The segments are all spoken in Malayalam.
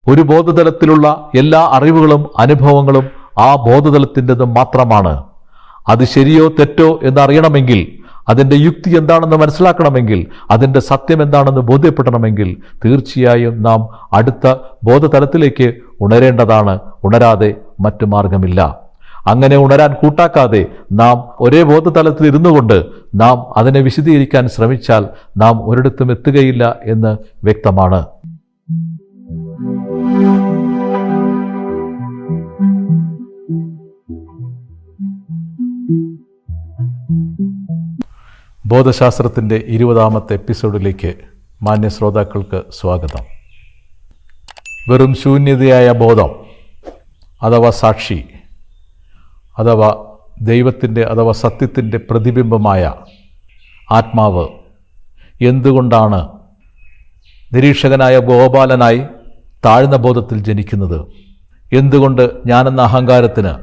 ഒരു ബോധതലത്തിലുള്ള എല്ലാ അറിവുകളും അനുഭവങ്ങളും ആ ബോധതലത്തിൻ്റെത് മാത്രമാണ്. അത് ശരിയോ തെറ്റോ എന്നറിയണമെങ്കിൽ, അതിൻ്റെ യുക്തി എന്താണെന്ന് മനസ്സിലാക്കണമെങ്കിൽ, അതിൻ്റെ സത്യം എന്താണെന്ന് ബോധ്യപ്പെടണമെങ്കിൽ തീർച്ചയായും നാം അടുത്ത ബോധതലത്തിലേക്ക് ഉണരേണ്ടതാണ്. ഉണരാതെ മറ്റു മാർഗമില്ല. അങ്ങനെ ഉണരാൻ കൂട്ടാക്കാതെ നാം ഒരേ ബോധതലത്തിൽ ഇരുന്നു കൊണ്ട് നാം അതിനെ വിശദീകരിക്കാൻ ശ്രമിച്ചാൽ നാം ഒരിടത്തും എത്തുകയില്ല എന്ന് വ്യക്തമാണ്. ബോധശാസ്ത്രത്തിൻ്റെ 20ാമത്തെ എപ്പിസോഡിലേക്ക് മാന്യ ശ്രോതാക്കൾക്ക് സ്വാഗതം. വെറും ശൂന്യതയായ ബോധം അഥവാ സാക്ഷി അഥവാ ദൈവത്തിൻ്റെ അഥവാ സത്യത്തിൻ്റെ പ്രതിബിംബമായ ആത്മാവ് എന്തുകൊണ്ടാണ് നിരീക്ഷകനായ ഗോപാലനായി താഴ്ന്ന ബോധത്തിൽ ജനിക്കുന്നത്? എന്തുകൊണ്ട് ഞാനെന്ന അഹങ്കാരത്തിന്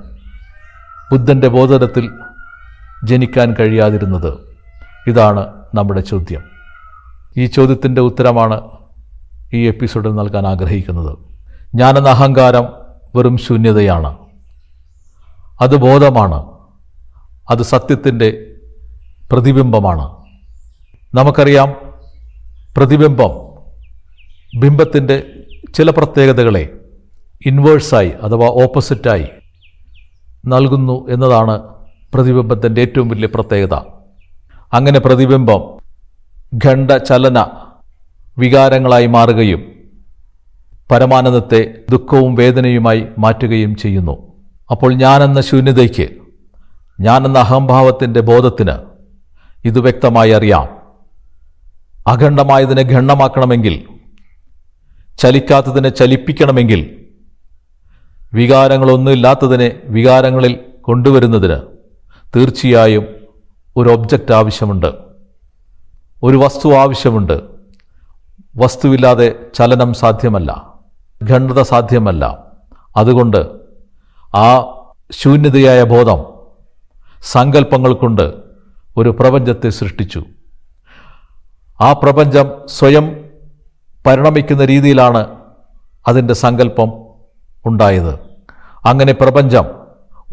ബുദ്ധൻ്റെ ബോധതലത്തിൽ ജനിക്കാൻ കഴിയാതിരുന്നത്? ഇതാണ് നമ്മുടെ ചോദ്യം. ഈ ചോദ്യത്തിൻ്റെ ഉത്തരമാണ് ഈ എപ്പിസോഡിൽ നൽകാൻ ആഗ്രഹിക്കുന്നത്. ഞാനെന്ന അഹങ്കാരം വെറും ശൂന്യതയാണ്. അത് ബോധമാണ്. അത് സത്യത്തിൻ്റെ പ്രതിബിംബമാണ്. നമുക്കറിയാം, പ്രതിബിംബം ബിംബത്തിൻ്റെ ചില പ്രത്യേകതകളെ ഇൻവേഴ്സായി അഥവാ ഓപ്പോസിറ്റായി നൽകുന്നു എന്നതാണ് പ്രതിബിംബത്തിൻ്റെ ഏറ്റവും വലിയ പ്രത്യേകത. അങ്ങനെ പ്രതിബിംബം ഖണ്ഡചലന വികാരങ്ങളായി മാറുകയും പരമാനന്ദത്തെ ദുഃഖവും വേദനയുമായി മാറ്റുകയും ചെയ്യുന്നു. അപ്പോൾ ഞാനെന്ന ശൂന്യതയ്ക്ക്, ഞാനെന്ന അഹംഭാവത്തിൻ്റെ ബോധത്തിന് ഇത് വ്യക്തമായി അറിയാം. അഖണ്ഡമായതിനെ ഖണ്ഡമാക്കണമെങ്കിൽ, ചലിക്കാത്തതിനെ ചലിപ്പിക്കണമെങ്കിൽ, വികാരങ്ങളൊന്നുമില്ലാത്തതിനെ വികാരങ്ങളിൽ കൊണ്ടുവരുന്നതിന് തീർച്ചയായും ഒരു ഒബ്ജക്റ്റ് ആവശ്യമുണ്ട്, ഒരു വസ്തു ആവശ്യമുണ്ട്. വസ്തുവില്ലാതെ ചലനം സാധ്യമല്ല, ഖണ്ഡത സാധ്യമല്ല. അതുകൊണ്ട് ആ ശൂന്യതയായ ബോധം സങ്കല്പങ്ങൾ കൊണ്ട് ഒരു പ്രപഞ്ചത്തെ സൃഷ്ടിച്ചു. ആ പ്രപഞ്ചം സ്വയം പരിണമിക്കുന്ന രീതിയിലാണ് അതിൻ്റെ സങ്കല്പം ഉണ്ടായത്. അങ്ങനെ പ്രപഞ്ചം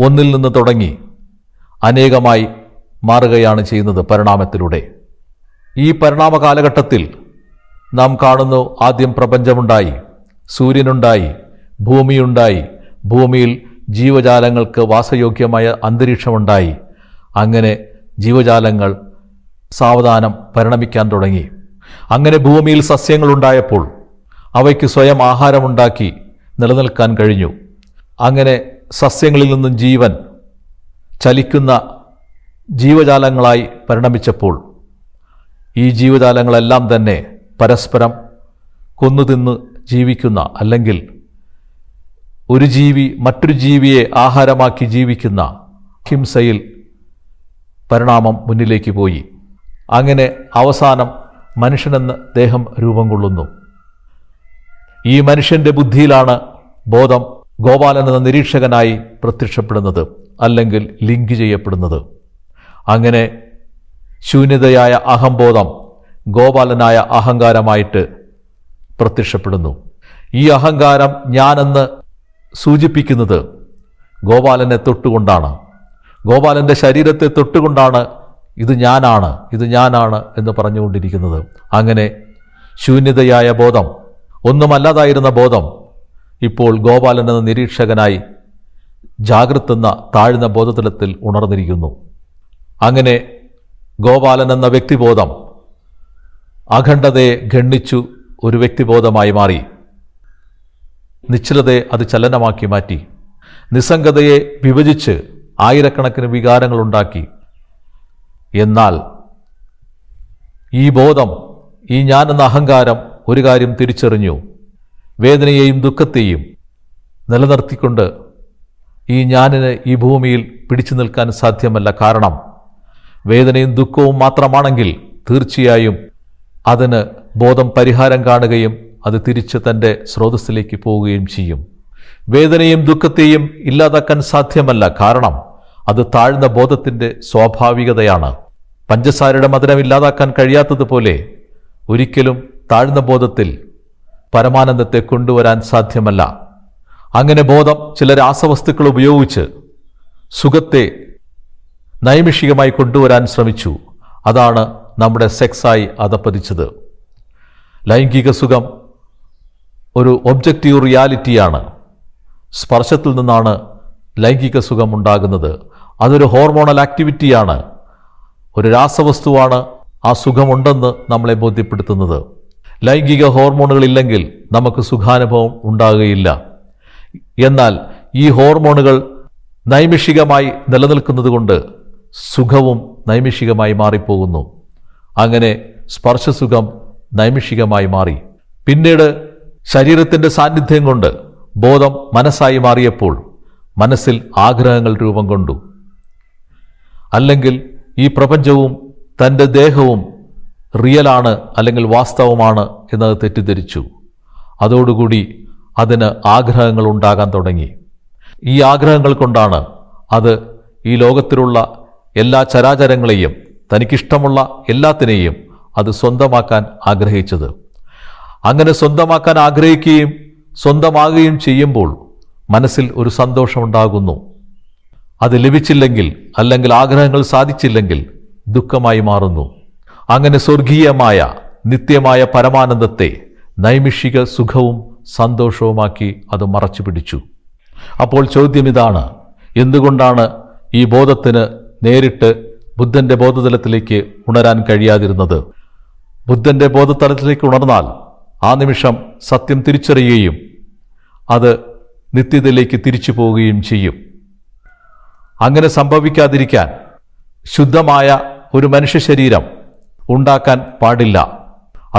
ഒന്നിൽ നിന്ന് തുടങ്ങി അനേകമായി മാറുകയാണ് ചെയ്യുന്നത് പരിണാമത്തിലൂടെ. ഈ പരിണാമ കാലഘട്ടത്തിൽ നാം കാണുന്നു, ആദ്യം പ്രപഞ്ചമുണ്ടായി, സൂര്യനുണ്ടായി, ഭൂമിയുണ്ടായി, ഭൂമിയിൽ ജീവജാലങ്ങൾക്ക് വാസയോഗ്യമായ അന്തരീക്ഷമുണ്ടായി. അങ്ങനെ ജീവജാലങ്ങൾ സാവധാനം പരിണമിക്കാൻ തുടങ്ങി. അങ്ങനെ ഭൂമിയിൽ സസ്യങ്ങളുണ്ടായപ്പോൾ അവയ്ക്ക് സ്വയം ആഹാരമുണ്ടാക്കി നിലനിൽക്കാൻ കഴിഞ്ഞു. അങ്ങനെ സസ്യങ്ങളിൽ നിന്നും ജീവൻ ചലിക്കുന്ന ജീവജാലങ്ങളായി പരിണമിച്ചപ്പോൾ ഈ ജീവജാലങ്ങളെല്ലാം തന്നെ പരസ്പരം കൊന്നുതിന്ന് ജീവിക്കുന്ന, അല്ലെങ്കിൽ ഒരു ജീവി മറ്റൊരു ജീവിയെ ആഹാരമാക്കി ജീവിക്കുന്ന ഹിംസയിൽ പരിണാമം മുന്നിലേക്ക് പോയി. അങ്ങനെ അവസാനം മനുഷ്യനെന്ന ദേഹം രൂപം കൊള്ളുന്നു. ഈ മനുഷ്യൻ്റെ ബുദ്ധിയിലാണ് ബോധം ഗോപാലൻ എന്ന നിരീക്ഷകനായി പ്രത്യക്ഷപ്പെടുന്നത്, അല്ലെങ്കിൽ ലിങ്ക് ചെയ്യപ്പെടുന്നത്. അങ്ങനെ ശൂന്യതയായ അഹംബോധം ഗോപാലനായ അഹങ്കാരമായിട്ട് പ്രത്യക്ഷപ്പെടുന്നു. ഈ അഹങ്കാരം ഞാനെന്ന് സൂചിപ്പിക്കുന്നത് ഗോപാലനെ തൊട്ടുകൊണ്ടാണ്, ഗോപാലൻ്റെ ശരീരത്തെ തൊട്ടുകൊണ്ടാണ് ഇത് ഞാനാണ്, ഇത് ഞാനാണ് എന്ന് പറഞ്ഞുകൊണ്ടിരിക്കുന്നത്. അങ്ങനെ ശൂന്യതയായ ബോധം, ഒന്നുമല്ലാതായിരുന്ന ബോധം ഇപ്പോൾ ഗോപാലൻ എന്ന നിരീക്ഷകനായി ജാഗ്രതെന്ന താഴ്ന്ന ബോധതലത്തിൽ ഉണർന്നിരിക്കുന്നു. അങ്ങനെ ഗോപാലൻ എന്ന വ്യക്തിബോധം അഖണ്ഡതയെ ഖണ്ഡിച്ചു ഒരു വ്യക്തിബോധമായി മാറി. നിശ്ചലതയെ അത് ചലനമാക്കി മാറ്റി. നിസ്സംഗതയെ വിഭജിച്ച് ആയിരക്കണക്കിന് വികാരങ്ങളുണ്ടാക്കി. എന്നാൽ ഈ ബോധം, ഈ ഞാനെന്ന അഹങ്കാരം ഒരു കാര്യം തിരിച്ചറിഞ്ഞു. വേദനയെയും ദുഃഖത്തെയും നിലനിർത്തിക്കൊണ്ട് ഈ ഞാനിന് ഈ ഭൂമിയിൽ പിടിച്ചു നിൽക്കാൻ സാധ്യമല്ല. കാരണം വേദനയും ദുഃഖവും മാത്രമാണെങ്കിൽ തീർച്ചയായും അതിന് ബോധം പരിഹാരം കാണുകയും അത് തിരിച്ച് തൻ്റെ സ്രോതസ്സിലേക്ക് പോവുകയും ചെയ്യും. വേദനയും ദുഃഖത്തെയും ഇല്ലാതാക്കാൻ സാധ്യമല്ല. കാരണം അത് താഴ്ന്ന ബോധത്തിൻ്റെ സ്വാഭാവികതയാണ്. പഞ്ചസാരയുടെ മധുരം ഇല്ലാതാക്കാൻ കഴിയാത്തതുപോലെ ഒരിക്കലും താഴ്ന്ന ബോധത്തിൽ പരമാനന്ദത്തെ കൊണ്ടുവരാൻ സാധ്യമല്ല. അങ്ങനെ ബോധം ചില രാസവസ്തുക്കൾ ഉപയോഗിച്ച് സുഖത്തെ നൈമിഷികമായി കൊണ്ടുവരാൻ ശ്രമിച്ചു. അതാണ് നമ്മുടെ സെക്സായി അധപ്പതിച്ചത്. ലൈംഗിക സുഖം ഒരു ഒബ്ജക്റ്റീവ് റിയാലിറ്റിയാണ്. സ്പർശത്തിൽ നിന്നാണ് ലൈംഗിക സുഖം ഉണ്ടാകുന്നത്. അതൊരു ഹോർമോണൽ ആക്ടിവിറ്റിയാണ്. ഒരു രാസവസ്തുവാണ് ആ സുഖമുണ്ടെന്ന് നമ്മളെ ബോധ്യപ്പെടുത്തുന്നത്. ലൈംഗിക ഹോർമോണുകളില്ലെങ്കിൽ നമുക്ക് സുഖാനുഭവം ഉണ്ടാകുകയില്ല. എന്നാൽ ഈ ഹോർമോണുകൾ നൈമിഷികമായി നിലനിൽക്കുന്നത് കൊണ്ട് സുഖവും നൈമിഷികമായി മാറിപ്പോകുന്നു. അങ്ങനെ സ്പർശസുഖം നൈമിഷികമായി മാറി. പിന്നീട് ശരീരത്തിൻ്റെ സാന്നിധ്യം കൊണ്ട് ബോധം മനസ്സായി മാറിയപ്പോൾ മനസ്സിൽ ആഗ്രഹങ്ങൾ രൂപം കൊണ്ടു. അല്ലെങ്കിൽ ഈ പ്രപഞ്ചവും തൻ്റെ ദേഹവും റിയലാണ് അല്ലെങ്കിൽ വാസ്തവമാണ് എന്നത് തെറ്റിദ്ധരിച്ചു. അതോടുകൂടി അതിന് ആഗ്രഹങ്ങൾ ഉണ്ടാകാൻ തുടങ്ങി. ഈ ആഗ്രഹങ്ങൾ കൊണ്ടാണ് അത് ഈ ലോകത്തിലുള്ള എല്ലാ ചരാചരങ്ങളെയും തനിക്കിഷ്ടമുള്ള എല്ലാത്തിനെയും അത് സ്വന്തമാക്കാൻ ആഗ്രഹിച്ചത്. അങ്ങനെ സ്വന്തമാക്കാൻ ആഗ്രഹിക്കുകയും സ്വന്തമാകുകയും ചെയ്യുമ്പോൾ മനസ്സിൽ ഒരു സന്തോഷമുണ്ടാകുന്നു. അത് ലഭിച്ചില്ലെങ്കിൽ അല്ലെങ്കിൽ ആഗ്രഹങ്ങൾ സാധിച്ചില്ലെങ്കിൽ ദുഃഖമായി മാറുന്നു. അങ്ങനെ സ്വർഗീയമായ നിത്യമായ പരമാനന്ദത്തെ നൈമിഷിക സുഖവും സന്തോഷവുമാക്കി അത് മറച്ചു പിടിച്ചു. അപ്പോൾ ചോദ്യം ഇതാണ്: എന്തുകൊണ്ടാണ് ഈ ബോധത്തിന് നേരിട്ട് ബുദ്ധന്റെ ബോധതലത്തിലേക്ക് ഉണരാൻ കഴിയാതിരുന്നത്? ബുദ്ധന്റെ ബോധതലത്തിലേക്ക് ഉണർന്നാൽ ആ നിമിഷം സത്യം തിരിച്ചറിയുകയും അത് നിത്യതയിലേക്ക് തിരിച്ചു പോവുകയും ചെയ്യും. അങ്ങനെ സംഭവിക്കാതിരിക്കാൻ ശുദ്ധമായ ഒരു മനുഷ്യ ശരീരം ഉണ്ടാക്കാൻ പാടില്ല.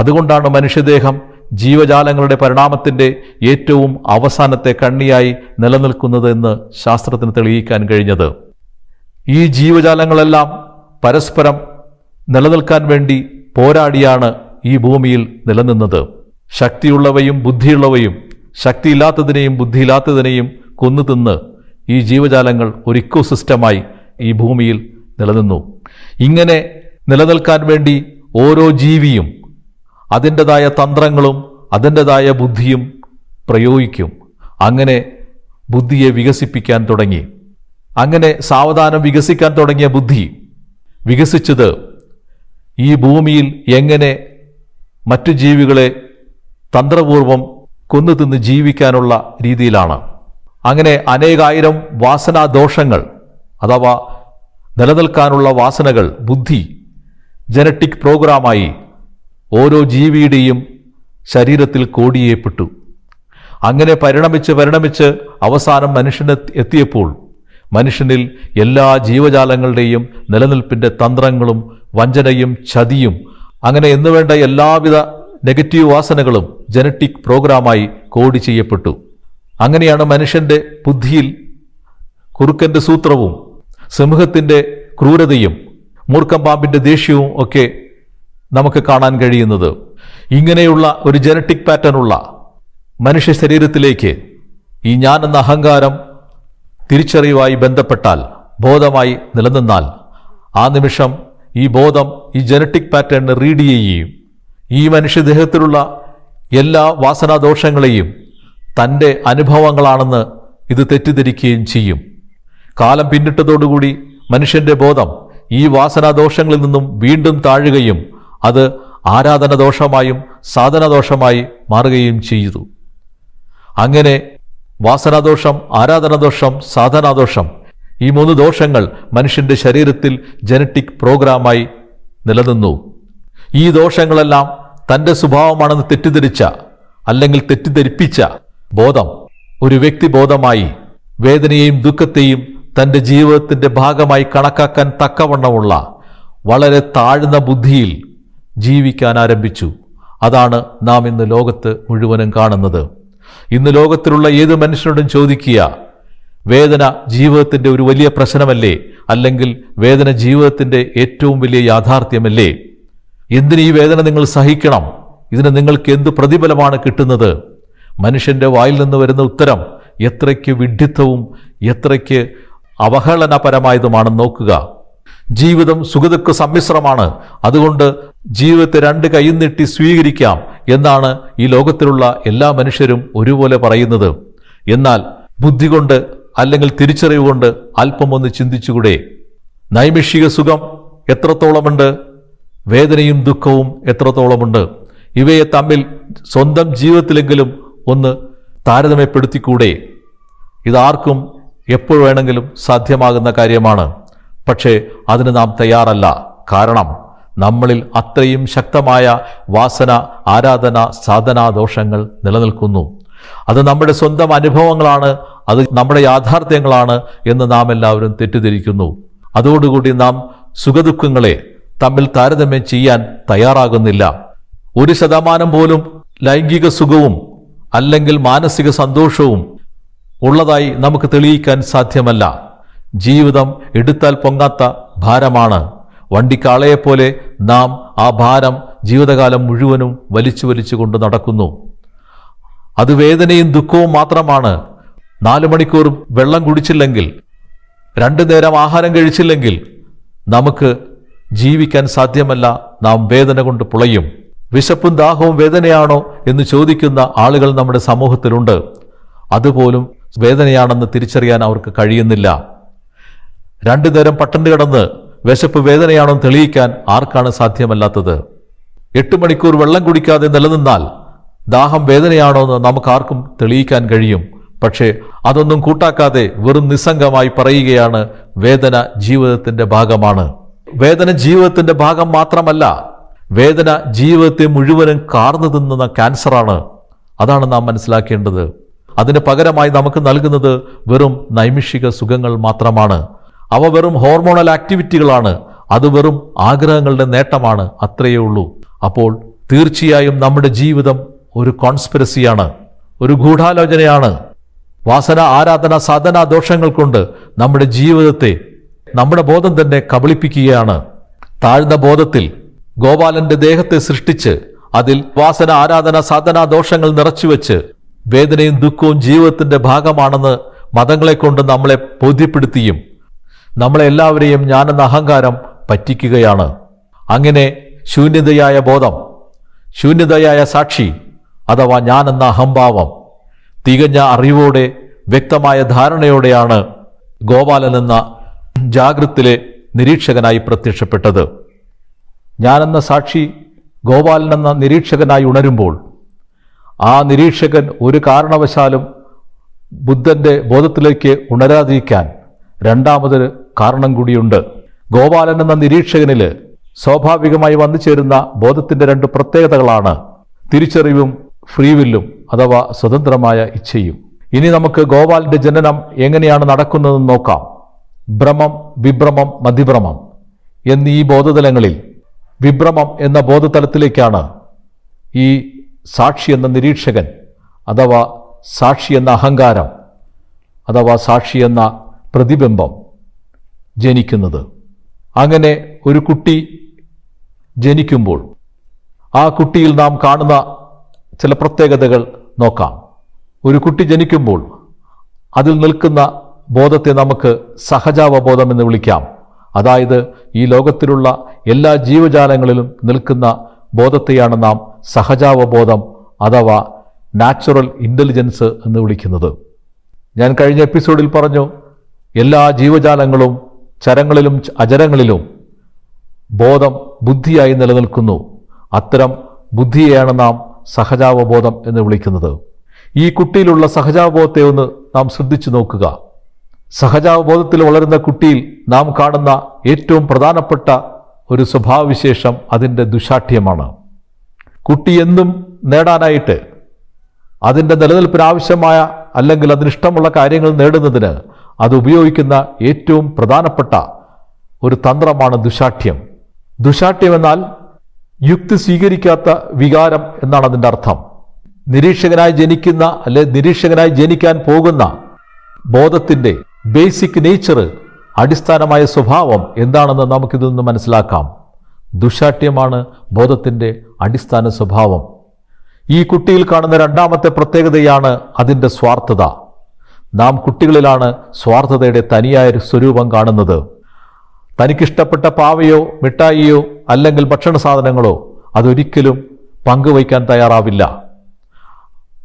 അതുകൊണ്ടാണ് മനുഷ്യദേഹം ജീവജാലങ്ങളുടെ പരിണാമത്തിൻ്റെ ഏറ്റവും അവസാനത്തെ കണ്ണിയായി നിലനിൽക്കുന്നത് എന്ന് ശാസ്ത്രത്തിന് തെളിയിക്കാൻ കഴിഞ്ഞത്. ഈ ജീവജാലങ്ങളെല്ലാം പരസ്പരം നിലനിൽക്കാൻ വേണ്ടി പോരാടിയാണ് ഈ ഭൂമിയിൽ നിലനിന്നത്. ശക്തിയുള്ളവയും ബുദ്ധിയുള്ളവയും ശക്തിയില്ലാത്തതിനെയും ബുദ്ധിയില്ലാത്തതിനെയും കൊന്നു തിന്ന് ഈ ജീവജാലങ്ങൾ ഒരു ഇക്കോസിസ്റ്റമായി ഈ ഭൂമിയിൽ നിലനിന്നു. ഇങ്ങനെ നിലനിൽക്കാൻ വേണ്ടി ഓരോ ജീവിയും അതിൻ്റെതായ തന്ത്രങ്ങളും അതിൻ്റെതായ ബുദ്ധിയും പ്രയോഗിക്കും. അങ്ങനെ ബുദ്ധിയെ വികസിപ്പിക്കാൻ തുടങ്ങി. അങ്ങനെ സാവധാനം വികസിക്കാൻ തുടങ്ങിയ ബുദ്ധി വികസിച്ചത് ഈ ഭൂമിയിൽ എങ്ങനെ മറ്റു ജീവികളെ തന്ത്രപൂർവം കൊന്നു തിന്ന് ജീവിക്കാനുള്ള രീതിയിലാണ്. അങ്ങനെ അനേകായിരം വാസനാദോഷങ്ങൾ അഥവാ നിലനിൽക്കാനുള്ള വാസനകൾ ബുദ്ധി ജനറ്റിക് പ്രോഗ്രാമായി ഓരോ ജീവിയുടെയും ശരീരത്തിൽ കോടിയേപ്പെട്ടു. അങ്ങനെ പരിണമിച്ച് അവസാനം മനുഷ്യന് എത്തിയപ്പോൾ മനുഷ്യനിൽ എല്ലാ ജീവജാലങ്ങളുടെയും നിലനിൽപ്പിൻ്റെ തന്ത്രങ്ങളും വഞ്ചനയും ചതിയും അങ്ങനെ എന്നുവേണ്ട എല്ലാവിധ നെഗറ്റീവ് വാസനകളും ജനറ്റിക് പ്രോഗ്രാമായി കോഡ് ചെയ്യപ്പെട്ടു. അങ്ങനെയാണ് മനുഷ്യന്റെ ബുദ്ധിയിൽ കുറുക്കന്റെ സൂത്രവും സിംഹത്തിന്റെ ക്രൂരതയും മൂർഖം പാമ്പിന്റെ ദേഷ്യവും ഒക്കെ നമുക്ക് കാണാൻ കഴിയുന്നത്. ഇങ്ങനെയുള്ള ഒരു ജനറ്റിക് പാറ്റേൺ ഉള്ള മനുഷ്യ ശരീരത്തിലേക്ക് ഈ ഞാൻ എന്ന അഹങ്കാരം തിരിച്ചറിയുമായി ബന്ധപ്പെട്ടാൽ, ബോധമായി നിലനിന്നാൽ, ആ നിമിഷം ഈ ബോധം ഈ ജനറ്റിക് പാറ്റേണിനെ റീഡ് ചെയ്യുകയും ഈ മനുഷ്യദേഹത്തിലുള്ള എല്ലാ വാസനാദോഷങ്ങളെയും തൻ്റെ അനുഭവങ്ങളാണെന്ന് ഇത് തെറ്റിദ്ധരിക്കുകയും ചെയ്യും. കാലം പിന്നിട്ടതോടുകൂടി മനുഷ്യന്റെ ബോധം ഈ വാസനാദോഷങ്ങളിൽ നിന്നും വീണ്ടും താഴുകയും അത് ആരാധനദോഷമായും സാധനദോഷമായി മാറുകയും ചെയ്തു. അങ്ങനെ വാസനാദോഷം, ആരാധനാദോഷം, സാധനാദോഷം, ഈ 3 ദോഷങ്ങൾ മനുഷ്യന്റെ ശരീരത്തിൽ ജനറ്റിക് പ്രോഗ്രാമായി നിലനിന്നു. ഈ ദോഷങ്ങളെല്ലാം തൻ്റെ സ്വഭാവമാണെന്ന് തെറ്റിദ്ധരിച്ച അല്ലെങ്കിൽ തെറ്റിദ്ധരിപ്പിച്ച ബോധം ഒരു വ്യക്തിബോധമായി വേദനയെയും ദുഃഖത്തെയും തൻ്റെ ജീവിതത്തിൻ്റെ ഭാഗമായി കണക്കാക്കാൻ തക്കവണ്ണമുള്ള വളരെ താഴ്ന്ന ബുദ്ധിയിൽ ജീവിക്കാൻ ആരംഭിച്ചു. അതാണ് നാം ഇന്ന് ലോകത്ത് മുഴുവനും കാണുന്നത്. ഇന്ന് ലോകത്തിലുള്ള ഏത് മനുഷ്യനോടും ചോദിക്കുക, വേദന ജീവിതത്തിൻ്റെ ഒരു വലിയ പ്രശ്നമല്ലേ? അല്ലെങ്കിൽ വേദന ജീവിതത്തിൻ്റെ ഏറ്റവും വലിയ യാഥാർത്ഥ്യമല്ലേ? എന്തിന് ഈ വേദന നിങ്ങൾ സഹിക്കണം? ഇതിന് നിങ്ങൾക്ക് എന്ത് പ്രതിഫലമാണ് കിട്ടുന്നത്? മനുഷ്യന്റെ വായിൽ നിന്ന് വരുന്ന ഉത്തരം എത്രയ്ക്ക് വിഡ്ഢിത്തവും എത്രയ്ക്ക് അവഹേളനപരമായതുമാണെന്ന് നോക്കുക. ജീവിതം സുഖദുഃഖ സമ്മിശ്രമാണ്. അതുകൊണ്ട് ജീവിതത്തെ 2 കൈയും നീട്ടി സ്വീകരിക്കാം എന്നാണ് ഈ ലോകത്തിലുള്ള എല്ലാ മനുഷ്യരും ഒരുപോലെ പറയുന്നത്. എന്നാൽ ബുദ്ധി കൊണ്ട് അല്ലെങ്കിൽ തിരിച്ചറിവ് കൊണ്ട് അല്പമൊന്ന് ചിന്തിച്ചുകൂടെ? നൈമിഷിക സുഖം എത്രത്തോളമുണ്ട്, വേദനയും ദുഃഖവും എത്രത്തോളമുണ്ട്? ഇവയെ തമ്മിൽ സ്വന്തം ജീവിതത്തിലെങ്കിലും ഒന്ന് താരതമ്യപ്പെടുത്തിക്കൂടെ? ഇതാർക്കും എപ്പോൾ വേണമെങ്കിലും സാധ്യമാകുന്ന കാര്യമാണ്. പക്ഷേ അതിന് നാം തയ്യാറല്ല. കാരണം നമ്മളിൽ അത്രയും ശക്തമായ വാസന, ആരാധന, സാധനാ ദോഷങ്ങൾ നിലനിൽക്കുന്നു. അത് നമ്മുടെ സ്വന്തം അനുഭവങ്ങളാണ്, അത് നമ്മുടെ യാഥാർത്ഥ്യങ്ങളാണ് എന്ന് നാം എല്ലാവരും തെറ്റിദ്ധരിക്കുന്നു. അതോടുകൂടി നാം സുഖദുഃഖങ്ങളെ തമ്മിൽ താരതമ്യം ചെയ്യാൻ തയ്യാറാകുന്നില്ല. 1% പോലും ലൈംഗിക സുഖവും അല്ലെങ്കിൽ മാനസിക സന്തോഷവും ഉള്ളതായി നമുക്ക് തെളിയിക്കാൻ സാധ്യമല്ല. ജീവിതം എടുത്താൽ പൊങ്ങാത്ത ഭാരമാണ്. വണ്ടിക്കാളയെപ്പോലെ നാം ആ ഭാരം ജീവിതകാലം മുഴുവനും വലിച്ചു കൊണ്ട് നടക്കുന്നു. അത് വേദനയും ദുഃഖവും മാത്രമാണ്. 4 മണിക്കൂർ വെള്ളം കുടിച്ചില്ലെങ്കിൽ, 2 നേരം ആഹാരം കഴിച്ചില്ലെങ്കിൽ നമുക്ക് ജീവിക്കാൻ സാധ്യമല്ല. നാം വേദന കൊണ്ട് പുളയും. വിശപ്പും ദാഹവും വേദനയാണോ എന്ന് ചോദിക്കുന്ന ആളുകൾ നമ്മുടെ സമൂഹത്തിലുണ്ട്. അതുപോലും വേദനയാണെന്ന് തിരിച്ചറിയാൻ അവർക്ക് കഴിയുന്നില്ല. 2 നേരം പട്ടിണി കിടന്ന് വിശപ്പ് വേദനയാണെന്ന് തെളിയിക്കാൻ ആർക്കാണ് സാധ്യമല്ലാത്തത്? 8 മണിക്കൂർ വെള്ളം കുടിക്കാതെ നിലനിന്നാൽ ദാഹം വേദനയാണോ എന്ന് നമുക്കാർക്കും തെളിയിക്കാൻ കഴിയും. പക്ഷേ അതൊന്നും കൂട്ടാക്കാതെ വെറും നിസ്സംഗമായി പറയുകയാണ് വേദന ജീവിതത്തിന്റെ ഭാഗമാണ്. വേദന ജീവിതത്തിന്റെ ഭാഗം മാത്രമല്ല, വേദന ജീവിതത്തെ മുഴുവനും കാർന്നു തിന്നുന്ന ക്യാൻസറാണ്. അതാണ് നാം മനസ്സിലാക്കേണ്ടത്. അതിന് പകരമായി നമുക്ക് നൽകുന്നത് വെറും നൈമിഷിക സുഖങ്ങൾ മാത്രമാണ്. അവ വെറും ഹോർമോണൽ ആക്ടിവിറ്റികളാണ്. അത് വെറും ആഗ്രഹങ്ങളുടെ നേട്ടമാണ്. അത്രയേ ഉള്ളൂ. അപ്പോൾ തീർച്ചയായും നമ്മുടെ ജീവിതം ഒരു കോൺസ്പിറസിയാണ്, ഒരു ഗൂഢാലോചനയാണ്. വാസന, ആരാധന, സാധനാ ദോഷങ്ങൾ കൊണ്ട് നമ്മുടെ ജീവിതത്തെ, നമ്മുടെ ബോധം തന്നെ കബളിപ്പിക്കുകയാണ്. താഴ്ന്ന ബോധത്തിൽ ഗോപാലന്റെ ദേഹത്തെ സൃഷ്ടിച്ച് അതിൽ വാസന, ആരാധന, സാധനാ ദോഷങ്ങൾ നിറച്ചുവെച്ച് വേദനയും ദുഃഖവും ജീവിതത്തിന്റെ ഭാഗമാണെന്ന് മതങ്ങളെ കൊണ്ട് നമ്മളെ ബോധ്യപ്പെടുത്തിയും നമ്മളെ എല്ലാവരെയും ഞാനെന്ന അഹങ്കാരം പറ്റിക്കുകയാണ്. അങ്ങനെ ശൂന്യതയായ ബോധം, ശൂന്യതയായ സാക്ഷി അഥവാ ഞാനെന്ന അഹംഭാവം തികഞ്ഞ അറിവോടെ, വ്യക്തമായ ധാരണയോടെയാണ് ഗോപാലൻ എന്ന ജാഗ്രത്തിലെ നിരീക്ഷകനായി പ്രത്യക്ഷപ്പെട്ടത്. ഞാനെന്ന സാക്ഷി ഗോപാലൻ എന്ന നിരീക്ഷകനായി ഉണരുമ്പോൾ ആ നിരീക്ഷകൻ ഒരു കാരണവശാലും ബുദ്ധന്റെ ബോധത്തിലേക്ക് ഉണരാതിരിക്കാൻ രണ്ടാമതൊരു കാരണം കൂടിയുണ്ട്. ഗോപാലൻ എന്ന നിരീക്ഷകനിൽ സ്വാഭാവികമായി വന്നു ചേരുന്ന ബോധത്തിന്റെ 2 പ്രത്യേകതകളാണ് തിരിച്ചറിവും ഫ്രീവില്ലും അഥവാ സ്വതന്ത്രമായ ഇച്ഛയും. ഇനി നമുക്ക് ഗോപാലന്റെ ജനനം എങ്ങനെയാണ് നടക്കുന്നതെന്ന് നോക്കാം. ഭ്രമം, വിഭ്രമം, മതിഭ്രമം എന്നീ ബോധതലങ്ങളിൽ വിഭ്രമം എന്ന ബോധതലത്തിലേക്കാണ് ഈ സാക്ഷി എന്ന നിരീക്ഷകൻ അഥവാ സാക്ഷി എന്ന അഹങ്കാരം അഥവാ സാക്ഷി എന്ന പ്രതിബിംബം ജനിക്കുന്നത്. അങ്ങനെ ഒരു കുട്ടി ജനിക്കുമ്പോൾ ആ കുട്ടിയിൽ നാം കാണുന്ന ചില പ്രത്യേകതകൾ നോക്കാം. ഒരു കുട്ടി ജനിക്കുമ്പോൾ അതിൽ നിൽക്കുന്ന ബോധത്തെ നമുക്ക് സഹജാവബോധം എന്ന് വിളിക്കാം. അതായത് ഈ ലോകത്തിലുള്ള എല്ലാ ജീവജാലങ്ങളിലും നിൽക്കുന്ന ബോധത്തെയാണ് നാം സഹജാവബോധം അഥവാ നാച്ചുറൽ ഇൻ്റലിജൻസ് എന്ന് വിളിക്കുന്നത്. ഞാൻ കഴിഞ്ഞ എപ്പിസോഡിൽ പറഞ്ഞു, എല്ലാ ജീവജാലങ്ങളും ചരങ്ങളിലും അചരങ്ങളിലും ബോധം ബുദ്ധിയായി നിലനിൽക്കുന്നു. അത്തരം ബുദ്ധിയെയാണ് നാം സഹജാവബോധം എന്ന് വിളിക്കുന്നത്. ഈ കുട്ടിയിലുള്ള സഹജാവബോധത്തെ ഒന്ന് നാം ശ്രദ്ധിച്ചു നോക്കുക. സഹജാവബോധത്തിൽ വളരുന്ന കുട്ടിയിൽ നാം കാണുന്ന ഏറ്റവും പ്രധാനപ്പെട്ട ഒരു സ്വഭാവവിശേഷം അതിൻ്റെ ദുശാഠ്യമാണ്. കുട്ടി എന്തും നേടാനായിട്ട്, അതിൻ്റെ നിലനിൽപ്പിന് ആവശ്യമായ അല്ലെങ്കിൽ അതിനിഷ്ടമുള്ള കാര്യങ്ങൾ നേടുന്നതിന് അത് ഉപയോഗിക്കുന്ന ഏറ്റവും പ്രധാനപ്പെട്ട ഒരു തന്ത്രമാണ് ദുശാഠ്യം. ദുശാഠ്യം എന്നാൽ യുക്തി സ്വീകരിക്കാത്ത വികാരം എന്നാണ് അതിൻ്റെ അർത്ഥം. നിരീക്ഷകനായി ജനിക്കുന്ന അല്ലെ നിരീക്ഷകനായി ജനിക്കാൻ പോകുന്ന ബോധത്തിൻ്റെ ബേസിക് നേച്ചർ, അടിസ്ഥാനമായ സ്വഭാവം എന്താണെന്ന് നമുക്കിതിൽ നിന്ന് മനസ്സിലാക്കാം. ദുശാഠ്യമാണ് ബോധത്തിൻ്റെ അടിസ്ഥാന സ്വഭാവം. ഈ കുട്ടിയിൽ കാണുന്ന രണ്ടാമത്തെ പ്രത്യേകതയാണ് അതിൻ്റെ സ്വാർത്ഥത. നാം കുട്ടികളിലാണ് സ്വാർത്ഥതയുടെ തനിയായ സ്വരൂപം കാണുന്നത്. തനിക്കിഷ്ടപ്പെട്ട പാവയോ മിഠായിയോ അല്ലെങ്കിൽ ഭക്ഷണ സാധനങ്ങളോ അതൊരിക്കലും പങ്കുവയ്ക്കാൻ തയ്യാറാവില്ല.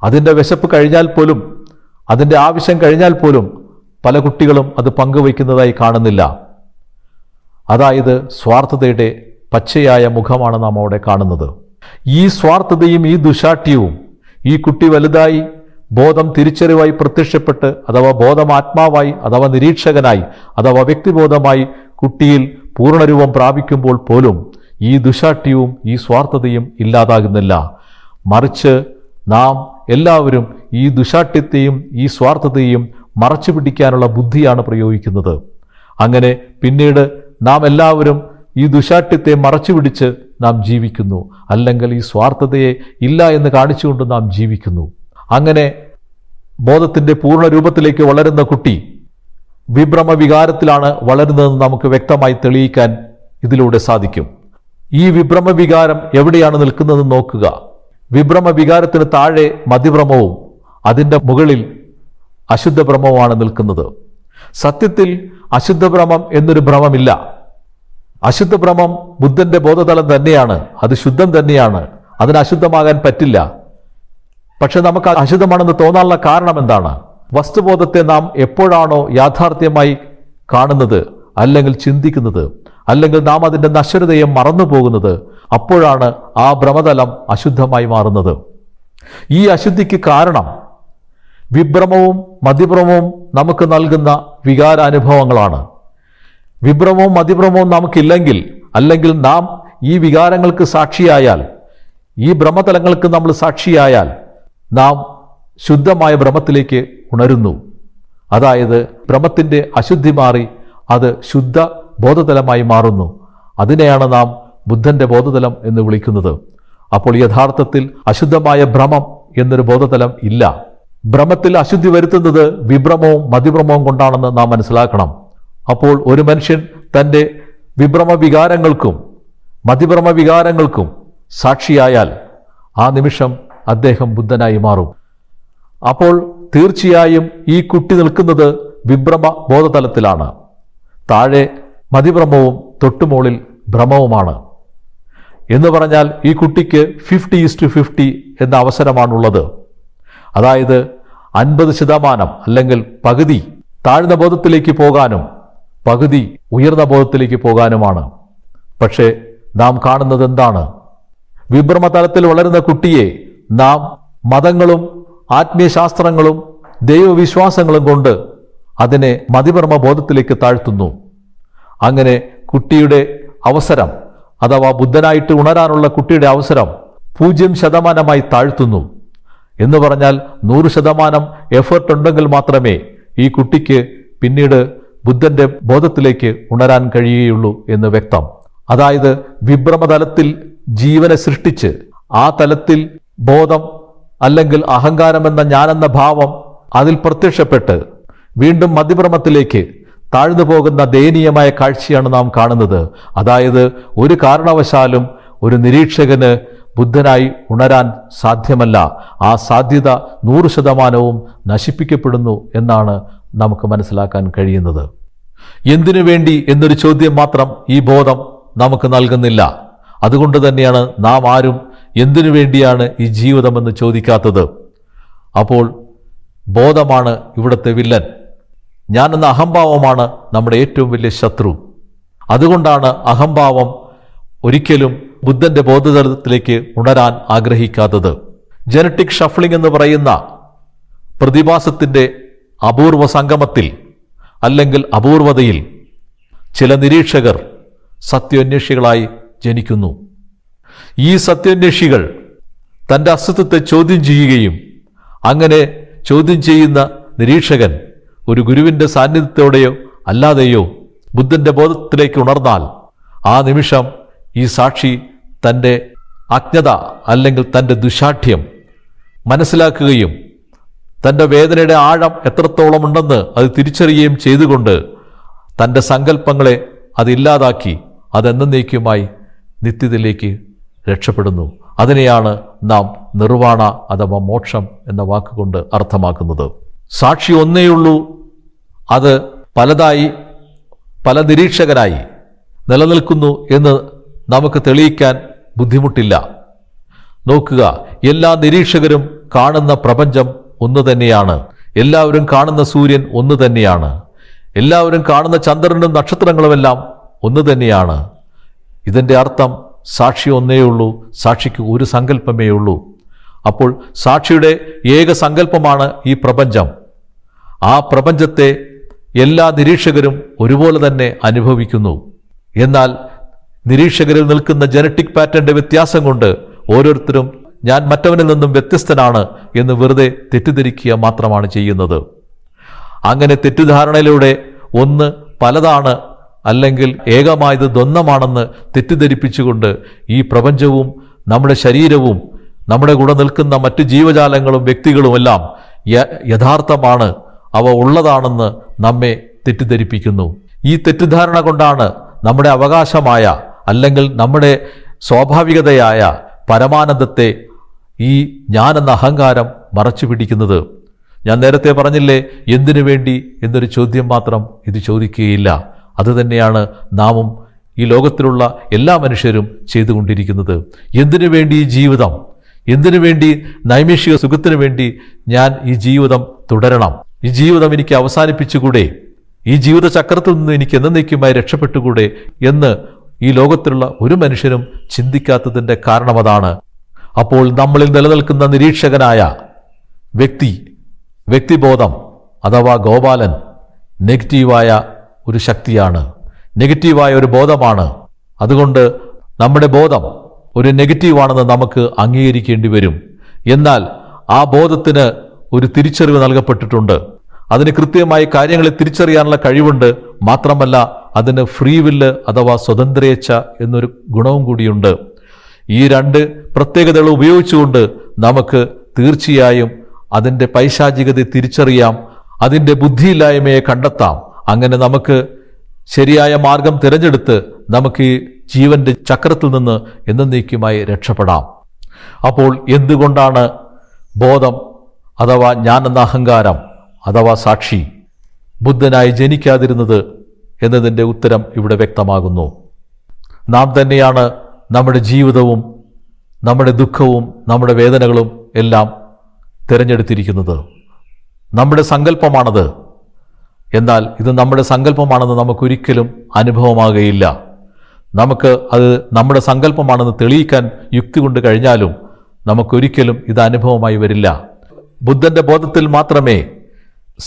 അതിൻ്റെ വിശപ്പ് കഴിഞ്ഞാൽ പോലും, അതിൻ്റെ ആവശ്യം കഴിഞ്ഞാൽ പോലും പല കുട്ടികളും അത് പങ്കുവയ്ക്കുന്നതായി കാണുന്നില്ല. അതായത് സ്വാർത്ഥതയുടെ പച്ചയായ മുഖമാണ് നാം അവിടെ കാണുന്നത്. ഈ സ്വാർത്ഥതയും ഈ ദുശാഠ്യവും ഈ കുട്ടി വലുതായി ബോധം തിരിച്ചറിവായി പ്രത്യക്ഷപ്പെട്ട്, അഥവാ ബോധം ആത്മാവായി, അഥവാ നിരീക്ഷകനായി, അഥവാ വ്യക്തിബോധമായി കുട്ടിയിൽ പൂർണ്ണരൂപം പ്രാപിക്കുമ്പോൾ പോലും ഈ ദുശാഠ്യവും ഈ സ്വാർത്ഥതയും ഇല്ലാതാകുന്നില്ല. മറിച്ച് നാം എല്ലാവരും ഈ ദുശാഠ്യത്തെയും ഈ സ്വാർത്ഥതയെയും മറച്ചു പിടിക്കാനുള്ള ബുദ്ധിയാണ് പ്രയോഗിക്കുന്നത്. അങ്ങനെ പിന്നീട് നാം എല്ലാവരും ഈ ദുശാഠ്യത്തെ മറച്ചു പിടിച്ച് നാം ജീവിക്കുന്നു, അല്ലെങ്കിൽ ഈ സ്വാർത്ഥതയെ ഇല്ല എന്ന് കാണിച്ചുകൊണ്ട് നാം ജീവിക്കുന്നു. അങ്ങനെ ബോധത്തിൻ്റെ പൂർണ്ണ രൂപത്തിലേക്ക് വളരുന്ന കുട്ടി വിഭ്രമ വികാരത്തിലാണ് വളരുന്നതെന്ന് നമുക്ക് വ്യക്തമായി തെളിയിക്കാൻ ഇതിലൂടെ സാധിക്കും. ഈ വിഭ്രമ വികാരം എവിടെയാണ് നിൽക്കുന്നതെന്ന് നോക്കുക. വിഭ്രമ വികാരത്തിന് താഴെ മതിഭ്രമവും അതിൻ്റെ മുകളിൽ അശുദ്ധ ഭ്രമവുമാണ് നിൽക്കുന്നത്. സത്യത്തിൽ അശുദ്ധ ഭ്രമം എന്നൊരു ഭ്രമമില്ല. അശുദ്ധ ഭ്രമം ബുദ്ധന്റെ ബോധതലം തന്നെയാണ്, അത് ശുദ്ധം തന്നെയാണ്, അതിന് അശുദ്ധമാകാൻ പറ്റില്ല. പക്ഷെ നമുക്ക് അശുദ്ധമാണെന്ന് തോന്നാനുള്ള കാരണം എന്താണ്? വസ്തുബോധത്തെ നാം എപ്പോഴാണോ യാഥാർത്ഥ്യമായി കാണുന്നത്, അല്ലെങ്കിൽ ചിന്തിക്കുന്നത്, അല്ലെങ്കിൽ നാം അതിൻ്റെ നശ്വരതയെ മറന്നു പോകുന്നത്, അപ്പോഴാണ് ആ ഭ്രമതലം അശുദ്ധമായി മാറുന്നത്. ഈ അശുദ്ധിക്ക് കാരണം വിഭ്രമവും മതിഭ്രമവും നമുക്ക് നൽകുന്ന വികാരാനുഭവങ്ങളാണ്. വിഭ്രമവും മതിഭ്രമവും നമുക്കില്ലെങ്കിൽ, അല്ലെങ്കിൽ നാം ഈ വികാരങ്ങൾക്ക് സാക്ഷിയായാൽ, ഈ ഭ്രമതലങ്ങൾക്ക് നമ്മൾ സാക്ഷിയായാൽ, നാം ശുദ്ധമായ ഭ്രമത്തിലേക്ക് ഉണരുന്നു. അതായത് ഭ്രമത്തിൻ്റെ അശുദ്ധി മാറി അത് ശുദ്ധ ബോധതലമായി മാറുന്നു. അതിനെയാണ് നാം ബുദ്ധന്റെ ബോധതലം എന്ന് വിളിക്കുന്നത്. അപ്പോൾ യഥാർത്ഥത്തിൽ അശുദ്ധമായ ഭ്രമം എന്നൊരു ബോധതലം ഇല്ല. ഭ്രമത്തിൽ അശുദ്ധി വരുത്തുന്നത് വിഭ്രമവും മതിഭ്രമവും കൊണ്ടാണെന്ന് നാം മനസ്സിലാക്കണം. അപ്പോൾ ഒരു മനുഷ്യൻ തൻ്റെ വിഭ്രമ വികാരങ്ങൾക്കും മതിഭ്രമ വികാരങ്ങൾക്കും സാക്ഷിയായാൽ ആ നിമിഷം അദ്ദേഹം ബുദ്ധനായി മാറും. അപ്പോൾ തീർച്ചയായും ഈ കുട്ടി നിൽക്കുന്നത് വിഭ്രമ ബോധതലത്തിലാണ്. താഴെ മതിഭ്രമവും തൊട്ടുമുകളിൽ ഭ്രമവുമാണ്. എന്ന് പറഞ്ഞാൽ ഈ കുട്ടിക്ക് 50:50 എന്ന അവസരമാണുള്ളത്. അതായത് 50% അല്ലെങ്കിൽ പകുതി താഴ്ന്ന ബോധത്തിലേക്ക് പോകാനും പകുതി ഉയർന്ന ബോധത്തിലേക്ക് പോകാനുമാണ്. പക്ഷേ നാം കാണുന്നത് എന്താണ്? വിഭ്രമതലത്തിൽ വളരുന്ന കുട്ടിയെ നാം മതങ്ങളും ആത്മീയശാസ്ത്രങ്ങളും ദൈവവിശ്വാസങ്ങളും കൊണ്ട് അതിനെ മതിഭ്രമ ബോധത്തിലേക്ക് താഴ്ത്തുന്നു. അങ്ങനെ കുട്ടിയുടെ അവസരം, അഥവാ ബുദ്ധനായിട്ട് ഉണരാനുള്ള കുട്ടിയുടെ അവസരം 0% താഴ്ത്തുന്നു. എന്ന് പറഞ്ഞാൽ 100% എഫേർട്ട് ഉണ്ടെങ്കിൽ മാത്രമേ ഈ കുട്ടിക്ക് പിന്നീട് ബുദ്ധന്റെ ബോധത്തിലേക്ക് ഉണരാൻ കഴിയുകയുള്ളൂ എന്ന് വ്യക്തം. അതായത് വിഭ്രമതലത്തിൽ ജീവനെ സൃഷ്ടിച്ച് ആ തലത്തിൽ ബോധം അല്ലെങ്കിൽ അഹങ്കാരം എന്ന ഞാനെന്ന ഭാവം അതിൽ പ്രത്യക്ഷപ്പെട്ട് വീണ്ടും മതിഭ്രമത്തിലേക്ക് താഴ്ന്നു പോകുന്ന ദയനീയമായ കാഴ്ചയാണ് നാം കാണുന്നത്. അതായത് ഒരു കാരണവശാലും ഒരു നിരീക്ഷകന് ബുദ്ധനായി ഉണരാൻ സാധ്യമല്ല. ആ സാധ്യത 100% നശിപ്പിക്കപ്പെടുന്നു എന്നാണ് നമുക്ക് മനസ്സിലാക്കാൻ കഴിയുന്നത്. എന്തിനു വേണ്ടി എന്നൊരു ചോദ്യം മാത്രം ഈ ബോധം നമുക്ക് നൽകുന്നില്ല. അതുകൊണ്ട് തന്നെയാണ് നാം ആരും എന്തിനു വേണ്ടിയാണ് ഈ ജീവിതമെന്ന് ചോദിക്കാത്തത്. അപ്പോൾ ബോധമാണ് ഇവിടുത്തെ വില്ലൻ. ഞാനെന്ന അഹംഭാവമാണ് നമ്മുടെ ഏറ്റവും വലിയ ശത്രു. അതുകൊണ്ടാണ് അഹംഭാവം ഒരിക്കലും ബുദ്ധന്റെ ബോധതലത്തിലേക്ക് ഉണരാൻ ആഗ്രഹിക്കാത്തത്. ജനറ്റിക് ഷഫ്ലിംഗ് എന്ന് പറയുന്ന പ്രതിഭാസത്തിന്റെ അപൂർവ സംഗമത്തിൽ അല്ലെങ്കിൽ അപൂർവതയിൽ ചില നിരീക്ഷകർ സത്യാന്വേഷികളായി ജനിക്കുന്നു. ഈ സത്യാന്വേഷികൾ തൻ്റെ അസ്തിത്വത്തെ ചോദ്യം ചെയ്യുകയും അങ്ങനെ ചോദ്യം ചെയ്യുന്ന നിരീക്ഷകൻ ഒരു ഗുരുവിൻ്റെ സാന്നിധ്യത്തോടെയോ അല്ലാതെയോ ബുദ്ധന്റെ ബോധത്തിലേക്ക് ഉണർന്നാൽ ആ നിമിഷം ഈ സാക്ഷി തൻ്റെ അജ്ഞത അല്ലെങ്കിൽ തൻ്റെ ദുശാഠ്യം മനസ്സിലാക്കുകയും തൻ്റെ വേദനയുടെ ആഴം എത്രത്തോളം ഉണ്ടെന്ന് അത് തിരിച്ചറിയുകയും ചെയ്തുകൊണ്ട് തൻ്റെ സങ്കല്പങ്ങളെ അതില്ലാതാക്കി അതെന്നേക്കുമായി നിത്യതയിലേക്ക് രക്ഷപ്പെടുന്നു. അതിനെയാണ് നാം നിർവാണ അഥവാ മോക്ഷം എന്ന വാക്കുകൊണ്ട് അർത്ഥമാക്കുന്നത്. സാക്ഷി ഒന്നേയുള്ളൂ, അത് പലതായി പല നിരീക്ഷകരായി നിലനിൽക്കുന്നു എന്ന് നമുക്ക് തെളിയിക്കാൻ ബുദ്ധിമുട്ടില്ല. നോക്കുക, എല്ലാ നിരീക്ഷകരും കാണുന്ന പ്രപഞ്ചം ഒന്ന് തന്നെയാണ്. എല്ലാവരും കാണുന്ന സൂര്യൻ ഒന്ന് തന്നെയാണ്. എല്ലാവരും കാണുന്ന ചന്ദ്രനും നക്ഷത്രങ്ങളുമെല്ലാം ഒന്ന് തന്നെയാണ്. ഇതിൻ്റെ അർത്ഥം സാക്ഷി ഒന്നേ ഉള്ളൂ, സാക്ഷിക്ക് ഒരു സങ്കല്പമേ ഉള്ളൂ. അപ്പോൾ സാക്ഷിയുടെ ഏക സങ്കല്പമാണ് ഈ പ്രപഞ്ചം. ആ പ്രപഞ്ചത്തെ എല്ലാ നിരീക്ഷകരും ഒരുപോലെ തന്നെ അനുഭവിക്കുന്നു. എന്നാൽ നിരീക്ഷകരിൽ നിൽക്കുന്ന ജനറ്റിക് പാറ്റേണിന്റെ വ്യത്യാസം കൊണ്ട് ഓരോരുത്തരും ഞാൻ മറ്റവനിൽ നിന്നും വ്യത്യസ്തനാണ് എന്ന് വെറുതെ തെറ്റിദ്ധരിക്കുക മാത്രമാണ് ചെയ്യുന്നത്. അങ്ങനെ തെറ്റിദ്ധാരണയിലൂടെ ഒന്ന് പലതാണ് അല്ലെങ്കിൽ ഏകമായത് ദ്വന്ദ്മാണെന്ന് തെറ്റിദ്ധരിപ്പിച്ചുകൊണ്ട് ഈ പ്രപഞ്ചവും നമ്മുടെ ശരീരവും നമ്മുടെ കൂടെ നിൽക്കുന്ന മറ്റു ജീവജാലങ്ങളും വ്യക്തികളുമെല്ലാം യഥാർത്ഥമാണ്, അവ ഉള്ളതാണെന്ന് നമ്മെ തെറ്റിദ്ധരിപ്പിക്കുന്നു. ഈ തെറ്റിദ്ധാരണ കൊണ്ടാണ് നമ്മുടെ അവകാശമായ അല്ലെങ്കിൽ നമ്മുടെ സ്വാഭാവികതയായ പരമാനന്ദത്തെ ഈ ഞാനെന്ന അഹങ്കാരം മറച്ചു പിടിക്കുന്നത്. ഞാൻ നേരത്തെ പറഞ്ഞില്ലേ, എന്തിനു വേണ്ടി എന്നൊരു ചോദ്യം മാത്രം ഇത് ചോദിക്കുകയില്ല. അതുതന്നെയാണ് നാമും ഈ ലോകത്തിലുള്ള എല്ലാ മനുഷ്യരും ചെയ്തുകൊണ്ടിരിക്കുന്നത്. എന്തിനു വേണ്ടി ഈ ജീവിതം? എന്തിനു വേണ്ടി നൈമിഷിക സുഖത്തിനു വേണ്ടി ഞാൻ ഈ ജീവിതം തുടരണം? ഈ ജീവിതം എനിക്ക് അവസാനിപ്പിച്ചുകൂടെ? ഈ ജീവിത ചക്രത്തിൽ നിന്ന് എനിക്ക് എന്നേക്കുമായി രക്ഷപ്പെട്ടുകൂടെ എന്ന് ഈ ലോകത്തിലുള്ള ഒരു മനുഷ്യനും ചിന്തിക്കാത്തതിൻ്റെ കാരണം അതാണ്. അപ്പോൾ നമ്മളിൽ നിലനിൽക്കുന്ന നിരീക്ഷകനായ വ്യക്തിബോധം അഥവാ ഗോപാലൻ നെഗറ്റീവായ ഒരു ശക്തിയാണ്, നെഗറ്റീവായ ഒരു ബോധമാണ്. അതുകൊണ്ട് നമ്മുടെ ബോധം ഒരു നെഗറ്റീവാണെന്ന് നമുക്ക് അംഗീകരിക്കേണ്ടി വരും. എന്നാൽ ആ ബോധത്തിന് ഒരു തിരിച്ചറിവ് നൽകപ്പെട്ടിട്ടുണ്ട്. അതിന് കൃത്യമായി കാര്യങ്ങളെ തിരിച്ചറിയാനുള്ള കഴിവുണ്ട്. മാത്രമല്ല അതിന് ഫ്രീ വില്ല് അഥവാ സ്വതന്ത്രേച്ഛ എന്നൊരു ഗുണവും കൂടിയുണ്ട്. ഈ രണ്ട് പ്രത്യേകതകൾ ഉപയോഗിച്ചുകൊണ്ട് നമുക്ക് തീർച്ചയായും അതിൻ്റെ പൈശാചികത തിരിച്ചറിയാം, അതിൻ്റെ ബുദ്ധിയില്ലായ്മയെ കണ്ടെത്താം. അങ്ങനെ നമുക്ക് ശരിയായ മാർഗം തിരഞ്ഞെടുത്ത് നമുക്ക് ഈ ജീവന്റെ ചക്രത്തിൽ നിന്ന് എന്നേക്കുമായി രക്ഷപ്പെടാം. അപ്പോൾ എന്തുകൊണ്ടാണ് ബോധം അഥവാ ഞാൻ എന്ന അഹങ്കാരം അഥവാ സാക്ഷി ബുദ്ധനായി ജനിക്കാതിരുന്നത് എന്നതിൻ്റെ ഉത്തരം ഇവിടെ വ്യക്തമാകുന്നു. നാം തന്നെയാണ് നമ്മുടെ ജീവിതവും നമ്മുടെ ദുഃഖവും നമ്മുടെ വേദനകളും എല്ലാം തിരഞ്ഞെടുത്തിരിക്കുന്നത്. നമ്മുടെ സങ്കല്പമാണത്. എന്നാൽ ഇത് നമ്മുടെ സങ്കല്പമാണെന്ന് നമുക്കൊരിക്കലും അനുഭവമാകുകയില്ല. നമുക്ക് അത് നമ്മുടെ സങ്കല്പമാണെന്ന് തെളിയിക്കാൻ യുക്തി കൊണ്ട് കഴിഞ്ഞാലും നമുക്കൊരിക്കലും ഇത് അനുഭവമായി വരില്ല. ബുദ്ധന്റെ ബോധത്തിൽ മാത്രമേ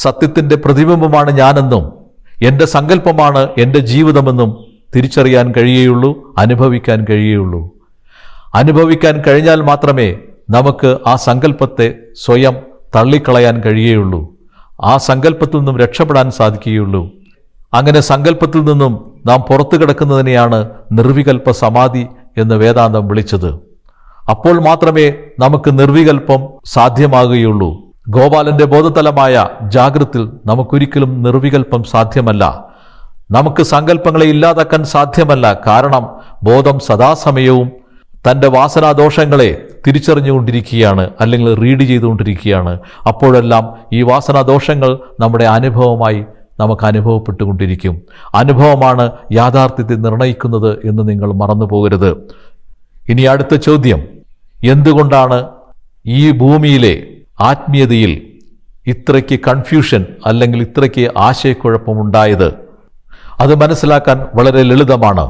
സത്യത്തിൻ്റെ പ്രതിബിംബമാണ് ഞാനെന്നും എൻ്റെ സങ്കല്പമാണ് എൻ്റെ ജീവിതമെന്നും തിരിച്ചറിയാൻ കഴിയുകയുള്ളൂ, അനുഭവിക്കാൻ കഴിയുകയുള്ളൂ. അനുഭവിക്കാൻ കഴിഞ്ഞാൽ മാത്രമേ നമുക്ക് ആ സങ്കല്പത്തെ സ്വയം തള്ളിക്കളയാൻ കഴിയുകയുള്ളൂ, ആ സങ്കല്പത്തിൽ നിന്നും രക്ഷപ്പെടാൻ സാധിക്കുകയുള്ളൂ. അങ്ങനെ സങ്കല്പത്തിൽ നിന്നും നാം പുറത്തു കിടക്കുന്നതിനെയാണ് നിർവികൽപ്പ സമാധി എന്ന് വേദാന്തം വിളിച്ചത്. അപ്പോൾ മാത്രമേ നമുക്ക് നിർവികൽപ്പം സാധ്യമാകുകയുള്ളൂ. ഗോപാലന്റെ ബോധതലമായ ജാഗ്രത്തിൽ നമുക്കൊരിക്കലും നിർവികൽപ്പം സാധ്യമല്ല. നമുക്ക് സങ്കല്പങ്ങളെ ഇല്ലാതാക്കാൻ സാധ്യമല്ല. കാരണം ബോധം സദാസമയവും തൻ്റെ വാസനാദോഷങ്ങളെ തിരിച്ചറിഞ്ഞുകൊണ്ടിരിക്കുകയാണ്, അല്ലെങ്കിൽ റീഡ് ചെയ്തുകൊണ്ടിരിക്കുകയാണ്. അപ്പോഴെല്ലാം ഈ വാസനാദോഷങ്ങൾ നമ്മുടെ അനുഭവമായി നമുക്ക് അനുഭവപ്പെട്ടുകൊണ്ടിരിക്കും. അനുഭവമാണ് യാഥാർത്ഥ്യത്തെ നിർണയിക്കുന്നത് എന്ന് നിങ്ങൾ മറന്നു പോകരുത്. ഇനി അടുത്ത ചോദ്യം, എന്തുകൊണ്ടാണ് ഈ ഭൂമിയിലെ ആത്മീയതയിൽ ഇത്രയ്ക്ക് കൺഫ്യൂഷൻ അല്ലെങ്കിൽ ഇത്രയ്ക്ക് ആശയക്കുഴപ്പമുണ്ടായത്? അത് മനസ്സിലാക്കാൻ വളരെ ലളിതമാണ്.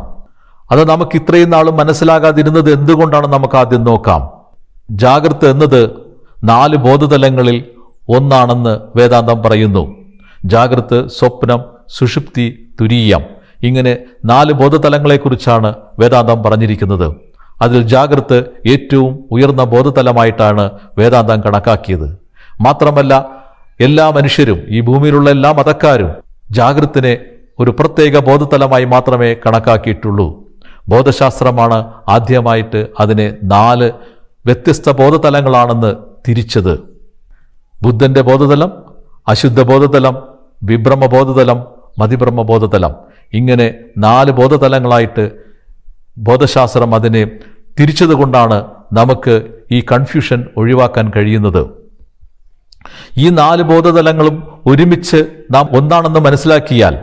അത് നമുക്ക് ഇത്രയും നാളും മനസ്സിലാകാതിരുന്നത് എന്തുകൊണ്ടാണ് നമുക്ക് ആദ്യം നോക്കാം. ജാഗ്രത എന്നത് 4 ബോധതലങ്ങളിൽ ഒന്നാണെന്ന് വേദാന്തം പറയുന്നു. ജാഗ്രത, സ്വപ്നം, സുഷുപ്തി, തുരീയം, ഇങ്ങനെ 4 ബോധതലങ്ങളെക്കുറിച്ചാണ് വേദാന്തം പറഞ്ഞിരിക്കുന്നത്. അതിൽ ജാഗ്രത ഏറ്റവും ഉയർന്ന ബോധതലമായിട്ടാണ് വേദാന്തം കണക്കാക്കിയത്. മാത്രമല്ല എല്ലാ മനുഷ്യരും, ഈ ഭൂമിയിലുള്ള എല്ലാ മതക്കാരും ജാഗ്രതനെ ഒരു പ്രത്യേക ബോധതലമായി മാത്രമേ കണക്കാക്കിയിട്ടുള്ളൂ. ബോധശാസ്ത്രമാണ് ആദ്യമായിട്ട് അതിനെ 4 വ്യത്യസ്ത ബോധതലങ്ങളാണെന്ന് തിരിച്ചത്. ബുദ്ധന്റെ ബോധതലം, അശുദ്ധ ബോധതലം, വിഭ്രമ ബോധതലം, മതിഭ്രമ ബോധതലം, ഇങ്ങനെ 4 ബോധതലങ്ങളായിട്ട് ബോധശാസ്ത്രം അതിനെ തിരിച്ചതുകൊണ്ടാണ് നമുക്ക് ഈ കൺഫ്യൂഷൻ ഒഴിവാക്കാൻ കഴിയുന്നത്. ഈ 4 ബോധതലങ്ങളും ഒരുമിച്ച് നാം ഒന്നാണെന്ന് മനസ്സിലാക്കിയാൽ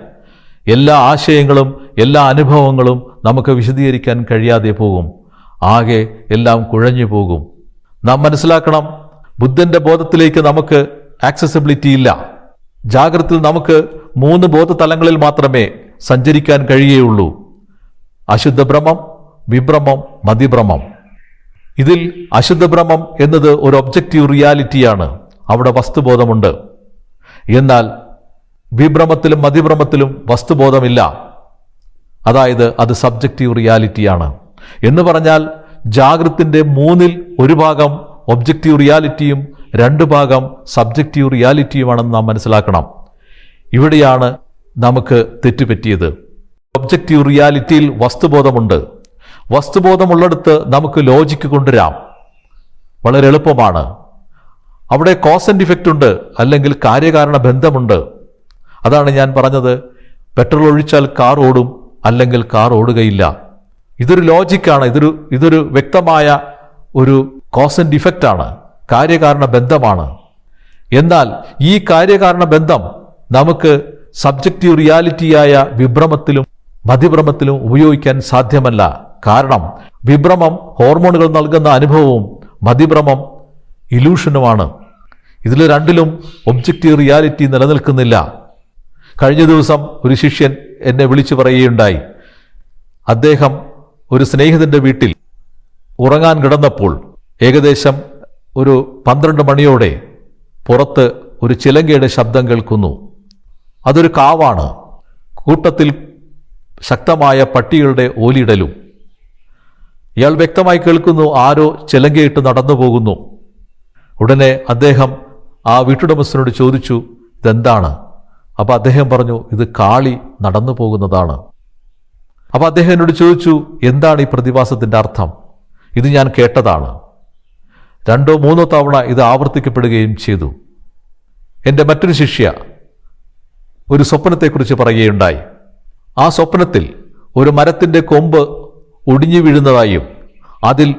എല്ലാ ആശയങ്ങളും എല്ലാ അനുഭവങ്ങളും നമുക്ക് വിശദീകരിക്കാൻ കഴിയാതെ പോകും. ആകെ എല്ലാം കുഴഞ്ഞു പോകും. നാം മനസ്സിലാക്കണം, ബുദ്ധന്റെ ബോധത്തിലേക്ക് നമുക്ക് ആക്സസിബിലിറ്റി ഇല്ല. ജാഗ്രതയിൽ നമുക്ക് 3 ബോധതലങ്ങളിൽ മാത്രമേ സഞ്ചരിക്കാൻ കഴിയുകയുള്ളൂ: അശുദ്ധ ഭ്രമം, വിഭ്രമം, മതിഭ്രമം. ഇതിൽ അശുദ്ധ ഭ്രമം എന്നത് ഒരു ഒബ്ജക്റ്റീവ് റിയാലിറ്റിയാണ്, അവിടെ വസ്തുബോധമുണ്ട്. എന്നാൽ വിഭ്രമത്തിലും മതിഭ്രമത്തിലും വസ്തുബോധമില്ല, അതായത് അത് സബ്ജക്റ്റീവ് റിയാലിറ്റിയാണ്. എന്ന് പറഞ്ഞാൽ ജാഗ്രത്തിന്റെ 1/3 ഭാഗം ഒബ്ജക്റ്റീവ് റിയാലിറ്റിയും 2 ഭാഗം സബ്ജക്റ്റീവ് റിയാലിറ്റിയുമാണെന്ന് നാം മനസ്സിലാക്കണം. ഇവിടെയാണ് നമുക്ക് തെറ്റുപറ്റിയത്. ഒബ്ജക്റ്റീവ് റിയാലിറ്റിയിൽ വസ്തുബോധമുണ്ട്. വസ്തുബോധമുള്ളിടത്ത് നമുക്ക് ലോജിക്ക് കൊണ്ടുവരാം, വളരെ എളുപ്പമാണ്. അവിടെ കോസ് ആൻഡ് ഇഫക്റ്റ് ഉണ്ട്, അല്ലെങ്കിൽ കാര്യകാരണ ബന്ധമുണ്ട്. അതാണ് ഞാൻ പറഞ്ഞത്, പെട്രോൾ ഒഴിച്ചാൽ കാർ ഓടും, അല്ലെങ്കിൽ കാർ ഓടുകയില്ല. ഇതൊരു ലോജിക്കാണ്, ഇതൊരു വ്യക്തമായ ഒരു കോസ് ആൻഡ് ഇഫക്റ്റ് ആണ്, കാര്യകാരണ ബന്ധമാണ്. എന്നാൽ ഈ കാര്യകാരണ ബന്ധം നമുക്ക് സബ്ജക്റ്റീവ് റിയാലിറ്റിയായ വിഭ്രമത്തിലും മതിഭ്രമത്തിലും ഉപയോഗിക്കാൻ സാധ്യമല്ല. കാരണം വിഭ്രമം ഹോർമോണുകൾ നൽകുന്ന അനുഭവവും മതിഭ്രമം ഇലൂഷനുമാണ്. ഇതിൽ രണ്ടിലും ഒബ്ജക്റ്റീവ് റിയാലിറ്റി നിലനിൽക്കുന്നില്ല. കഴിഞ്ഞ ദിവസം ഒരു ശിഷ്യൻ എന്നെ വിളിച്ചു പറയുകയുണ്ടായി. അദ്ദേഹം ഒരു സ്നേഹിതന്റെ വീട്ടിൽ ഉറങ്ങാൻ കിടന്നപ്പോൾ ഏകദേശം ഒരു 12 മണിയോടെ പുറത്ത് ഒരു ചിലങ്കയുടെ ശബ്ദം കേൾക്കുന്നു. അതൊരു കാവാണ്. കൂട്ടത്തിൽ ശക്തമായ പട്ടികളുടെ ഓലിയിടലും. ഇയാൾ വ്യക്തമായി കേൾക്കുന്നു, ആരോ ചിലങ്കയിട്ട് നടന്നു പോകുന്നു. ഉടനെ അദ്ദേഹം ആ വീട്ടുടമസ്ഥനോട് ചോദിച്ചു, ഇതെന്താണ്? അപ്പൊ അദ്ദേഹം പറഞ്ഞു, ഇത് കാളി നടന്നു പോകുന്നതാണ്. അപ്പൊ അദ്ദേഹം എന്നോട് ചോദിച്ചു, എന്താണ് ഈ പ്രതിഭാസത്തിന്റെ അർത്ഥം? ഇത് ഞാൻ കേട്ടതാണ്. 2 or 3 തവണ ഇത് ആവർത്തിക്കപ്പെടുകയും ചെയ്തു. എൻ്റെ മറ്റൊരു ശിഷ്യ ഒരു സ്വപ്നത്തെക്കുറിച്ച് പറയുകയുണ്ടായി. ആ സ്വപ്നത്തിൽ ഒരു മരത്തിൻ്റെ കൊമ്പ് ഒടിഞ്ഞു വീഴുന്നതായും അതിൽ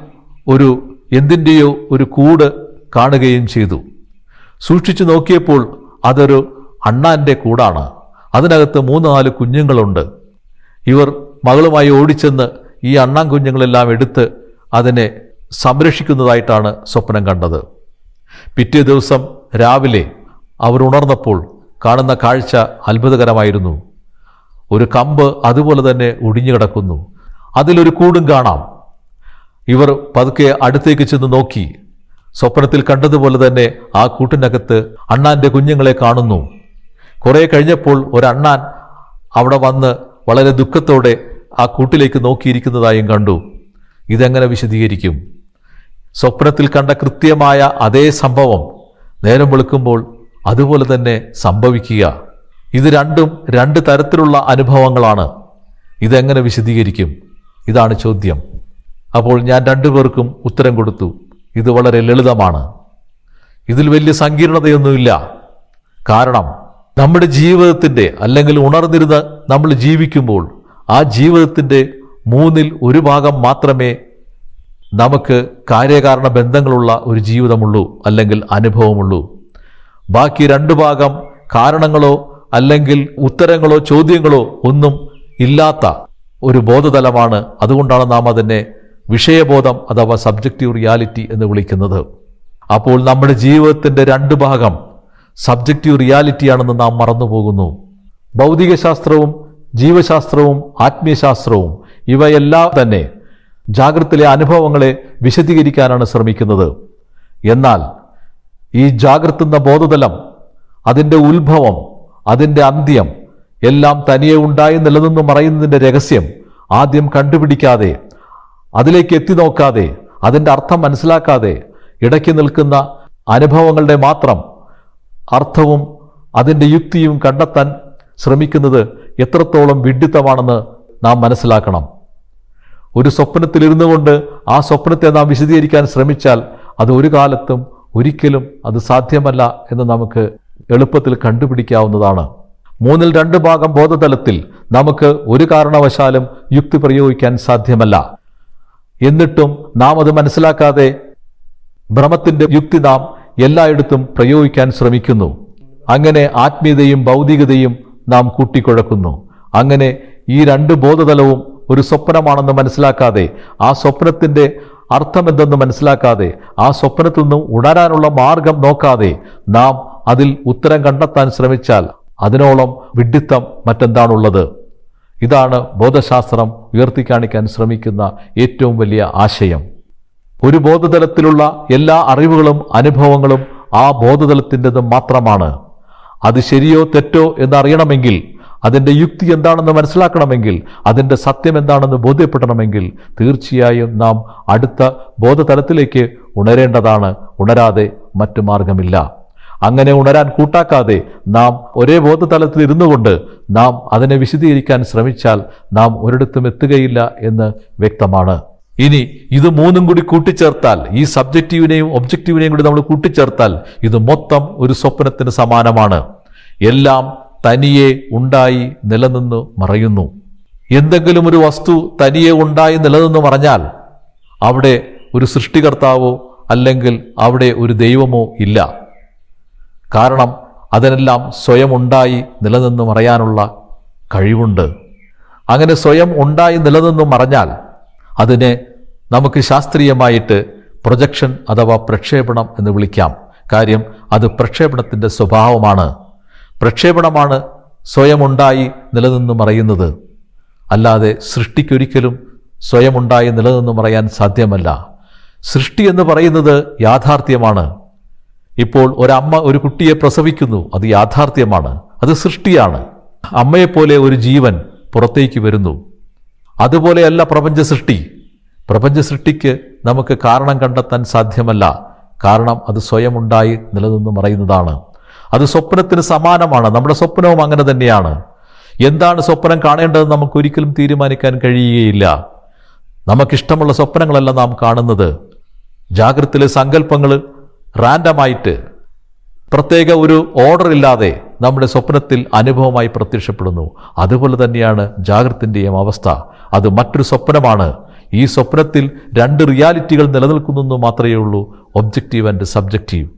എന്തിൻ്റെയോ ഒരു കൂട് കാണുകയും ചെയ്തു. സൂക്ഷിച്ചു നോക്കിയപ്പോൾ അതൊരു അണ്ണാന്റെ കൂടാണ്. അതിനകത്ത് 3-4 കുഞ്ഞുങ്ങളുണ്ട്. ഇവർ മകളുമായി ഓടിച്ചെന്ന് ഈ അണ്ണാൻ കുഞ്ഞുങ്ങളെല്ലാം എടുത്ത് അതിനെ സംരക്ഷിക്കുന്നതായിട്ടാണ് സ്വപ്നം കണ്ടത്. പിറ്റേ ദിവസം രാവിലെ അവർ ഉണർന്നപ്പോൾ കാണുന്ന കാഴ്ച അത്ഭുതകരമായിരുന്നു. ഒരു കമ്പ് അതുപോലെ തന്നെ ഒടിഞ്ഞു കിടക്കുന്നു. അതിലൊരു കൂടും കാണാം. ഇവർ പതുക്കെ അടുത്തേക്ക് ചെന്ന് നോക്കി. സ്വപ്നത്തിൽ കണ്ടതുപോലെ തന്നെ ആ കൂട്ടിനകത്ത് അണ്ണാന്റെ കുഞ്ഞുങ്ങളെ കാണുന്നു. കുറെ കഴിഞ്ഞപ്പോൾ ഒരണ്ണാൻ അവിടെ വന്ന് വളരെ ദുഃഖത്തോടെ ആ കൂട്ടിലേക്ക് നോക്കിയിരിക്കുന്നതായും കണ്ടു. ഇതെങ്ങനെ വിശദീകരിക്കും? സ്വപ്നത്തിൽ കണ്ട കൃത്യമായ അതേ സംഭവം നേരം വെളുക്കുമ്പോൾ അതുപോലെ തന്നെ സംഭവിക്കുക. ഇത് രണ്ടും 2 തരത്തിലുള്ള അനുഭവങ്ങളാണ്. ഇതെങ്ങനെ വിശദീകരിക്കും? ഇതാണ് ചോദ്യം. അപ്പോൾ ഞാൻ 2 പേർക്കും ഉത്തരം കൊടുത്തു. ഇത് വളരെ ലളിതമാണ്. ഇതിൽ വലിയ സങ്കീർണതയൊന്നുമില്ല. കാരണം നമ്മുടെ ജീവിതത്തിൻ്റെ, അല്ലെങ്കിൽ ഉണർന്നിരുന്ന് നമ്മൾ ജീവിക്കുമ്പോൾ ആ ജീവിതത്തിൻ്റെ 1/3 ഭാഗം മാത്രമേ നമുക്ക് കാര്യകാരണ ബന്ധങ്ങളുള്ള ഒരു ജീവിതമുള്ളൂ, അല്ലെങ്കിൽ അനുഭവമുള്ളൂ. ബാക്കി 2 ഭാഗം കാരണങ്ങളോ അല്ലെങ്കിൽ ഉത്തരങ്ങളോ ചോദ്യങ്ങളോ ഒന്നും ഇല്ലാത്ത ഒരു ബോധതലമാണ്. അതുകൊണ്ടാണ് നാം അതിനെ വിഷയബോധം അഥവാ സബ്ജക്റ്റീവ് റിയാലിറ്റി എന്ന് വിളിക്കുന്നത്. അപ്പോൾ നമ്മുടെ ജീവിതത്തിൻ്റെ 2 ഭാഗം സബ്ജക്റ്റീവ് റിയാലിറ്റിയാണെന്ന് നാം മറന്നുപോകുന്നു. ഭൗതികശാസ്ത്രവും ജീവശാസ്ത്രവും ആത്മീയശാസ്ത്രവും ഇവയെല്ലാം തന്നെ ജാഗ്രതയിലെ അനുഭവങ്ങളെ വിശദീകരിക്കാനാണ് ശ്രമിക്കുന്നത്. എന്നാൽ ഈ ജാഗ്രത എന്ന ബോധതലം, അതിൻ്റെ ഉത്ഭവം, അതിൻ്റെ അന്ത്യം എല്ലാം തനിയെ ഉണ്ടായി നിലനിന്ന് മറയുന്നതിൻ്റെ രഹസ്യം ആദ്യം കണ്ടുപിടിക്കാതെ, അതിലേക്ക് എത്തി നോക്കാതെ, അതിൻ്റെ അർത്ഥം മനസ്സിലാക്കാതെ ഇടയ്ക്ക് നിൽക്കുന്ന അനുഭവങ്ങളുടെ മാത്രം അർത്ഥവും അതിൻ്റെ യുക്തിയും കണ്ടെത്താൻ ശ്രമിക്കുന്നത് എത്രത്തോളം വിഡ്ഢിത്തമാണെന്ന് നാം മനസ്സിലാക്കണം. ഒരു സ്വപ്നത്തിലിരുന്നു കൊണ്ട് ആ സ്വപ്നത്തെ നാം വിശദീകരിക്കാൻ ശ്രമിച്ചാൽ അത് ഒരു കാലത്തും ഒരിക്കലും അത് സാധ്യമല്ല എന്ന് നമുക്ക് എളുപ്പത്തിൽ കണ്ടുപിടിക്കാവുന്നതാണ്. 2/3 ഭാഗം ബോധതലത്തിൽ നമുക്ക് ഒരു കാരണവശാലും യുക്തി പ്രയോഗിക്കാൻ സാധ്യമല്ല. എന്നിട്ടും നാം അത് മനസ്സിലാക്കാതെ ഭ്രമത്തിന്റെ യുക്തി നാം എല്ലായിടത്തും പ്രയോഗിക്കാൻ ശ്രമിക്കുന്നു. അങ്ങനെ ആത്മീയതയും ഭൗതികതയും നാം കൂട്ടിക്കുഴക്കുന്നു. അങ്ങനെ ഈ 2 ബോധതലവും ഒരു സ്വപ്നമാണെന്ന് മനസ്സിലാക്കാതെ ആ സ്വപ്നത്തിന്റെ അർത്ഥമെന്തെന്ന് മനസ്സിലാക്കാതെ ആ സ്വപ്നത്തിൽ നിന്നും ഉണരാനുള്ള മാർഗം നോക്കാതെ നാം അതിൽ ഉത്തരം കണ്ടെത്താൻ ശ്രമിച്ചാൽ അതിനോളം വിഡ്ഢിത്തം മറ്റെന്താണുള്ളത്? ഇതാണ് ബോധശാസ്ത്രം ഉയർത്തിക്കാണിക്കാൻ ശ്രമിക്കുന്ന ഏറ്റവും വലിയ ആശയം. ഒരു ബോധതലത്തിലുള്ള എല്ലാ അറിവുകളും അനുഭവങ്ങളും ആ ബോധതലത്തിൻ്റെത് മാത്രമാണ്. അത് ശരിയോ തെറ്റോ എന്നറിയണമെങ്കിൽ, അതിൻ്റെ യുക്തി എന്താണെന്ന് മനസ്സിലാക്കണമെങ്കിൽ, അതിൻ്റെ സത്യം എന്താണെന്ന് ബോധ്യപ്പെടണമെങ്കിൽ തീർച്ചയായും നാം അടുത്ത ബോധതലത്തിലേക്ക് ഉണരേണ്ടതാണ്. ഉണരാതെ മറ്റു മാർഗമില്ല. അങ്ങനെ ഉണരാൻ കൂട്ടാക്കാതെ നാം ഒരേ ബോധതലത്തിൽ ഇരുന്നു കൊണ്ട് നാം അതിനെ വിശദീകരിക്കാൻ ശ്രമിച്ചാൽ നാം ഒരിടത്തും എത്തുകയില്ല എന്ന് വ്യക്തമാണ്. ഇനി ഇത് മൂന്നും കൂടി കൂട്ടിച്ചേർത്താൽ, ഈ സബ്ജക്റ്റീവിനെയും ഒബ്ജക്റ്റീവിനെയും കൂടി നമ്മൾ കൂട്ടിച്ചേർത്താൽ ഇത് മൊത്തം ഒരു സ്വപ്നത്തിന് സമാനമാണ്. എല്ലാം തനിയെ ഉണ്ടായി നിലനിന്ന് മറയുന്നു. എന്തെങ്കിലും ഒരു വസ്തു തനിയെ ഉണ്ടായി നിലനിന്ന് മറഞ്ഞാൽ അവിടെ ഒരു സൃഷ്ടികർത്താവോ അല്ലെങ്കിൽ അവിടെ ഒരു ദൈവമോ ഇല്ല. കാരണം അതിനെല്ലാം സ്വയം ഉണ്ടായി നിലനിന്ന് മറയാനുള്ള കഴിവുണ്ട്. അങ്ങനെ സ്വയം ഉണ്ടായി നിലനിന്ന് മറഞ്ഞാൽ അതിനെ നമുക്ക് ശാസ്ത്രീയമായിട്ട് പ്രൊജക്ഷൻ അഥവാ പ്രക്ഷേപണം എന്ന് വിളിക്കാം. കാര്യം അത് പ്രക്ഷേപണത്തിൻ്റെ സ്വഭാവമാണ്. പ്രക്ഷേപണമാണ് സ്വയം ഉണ്ടായി നിലനിന്ന് മറയുന്നത്. അല്ലാതെ സൃഷ്ടിക്കൊരിക്കലും സ്വയം ഉണ്ടായി നിലനിന്ന് മറയാൻ സാധ്യമല്ല. സൃഷ്ടി എന്ന് പറയുന്നത് യാഥാർത്ഥ്യമാണ്. ഇപ്പോൾ ഒരമ്മ ഒരു കുട്ടിയെ പ്രസവിക്കുന്നു, അത് യാഥാർത്ഥ്യമാണ്, അത് സൃഷ്ടിയാണ്. അമ്മയെപ്പോലെ ഒരു ജീവൻ പുറത്തേക്ക് വരുന്നു. അതുപോലെയല്ല പ്രപഞ്ച സൃഷ്ടി. പ്രപഞ്ച സൃഷ്ടിക്ക് നമുക്ക് കാരണം കണ്ടെത്താൻ സാധ്യമല്ല. കാരണം അത് സ്വയം ഉണ്ടായി നിലനിന്ന് മറയുന്നതാണ്. അത് സ്വപ്നത്തിന് സമാനമാണ്. നമ്മുടെ സ്വപ്നവും അങ്ങനെ തന്നെയാണ്. എന്താണ് സ്വപ്നം കാണേണ്ടതെന്ന് നമുക്ക് ഒരിക്കലും തീരുമാനിക്കാൻ കഴിയുകയില്ല. നമുക്കിഷ്ടമുള്ള സ്വപ്നങ്ങളല്ല നാം കാണുന്നത്. ജാഗ്രതയിലെ സങ്കല്പങ്ങൾ റാൻഡമായിട്ട് പ്രത്യേക ഒരു ഓർഡർ ഇല്ലാതെ നമ്മുടെ സ്വപ്നത്തിൽ അനുഭവമായി പ്രത്യക്ഷപ്പെടുന്നു. അതുപോലെ തന്നെയാണ് ജാഗ്രതത്തിൻ്റെയും അവസ്ഥ. അത് മറ്റൊരു സ്വപ്നമാണ്. ഈ സ്വപ്നത്തിൽ രണ്ട് റിയാലിറ്റികൾ നിലനിൽക്കുന്നു മാത്രമേ ഉള്ളൂ, ഒബ്ജക്റ്റീവ് ആൻഡ് സബ്ജക്റ്റീവ്.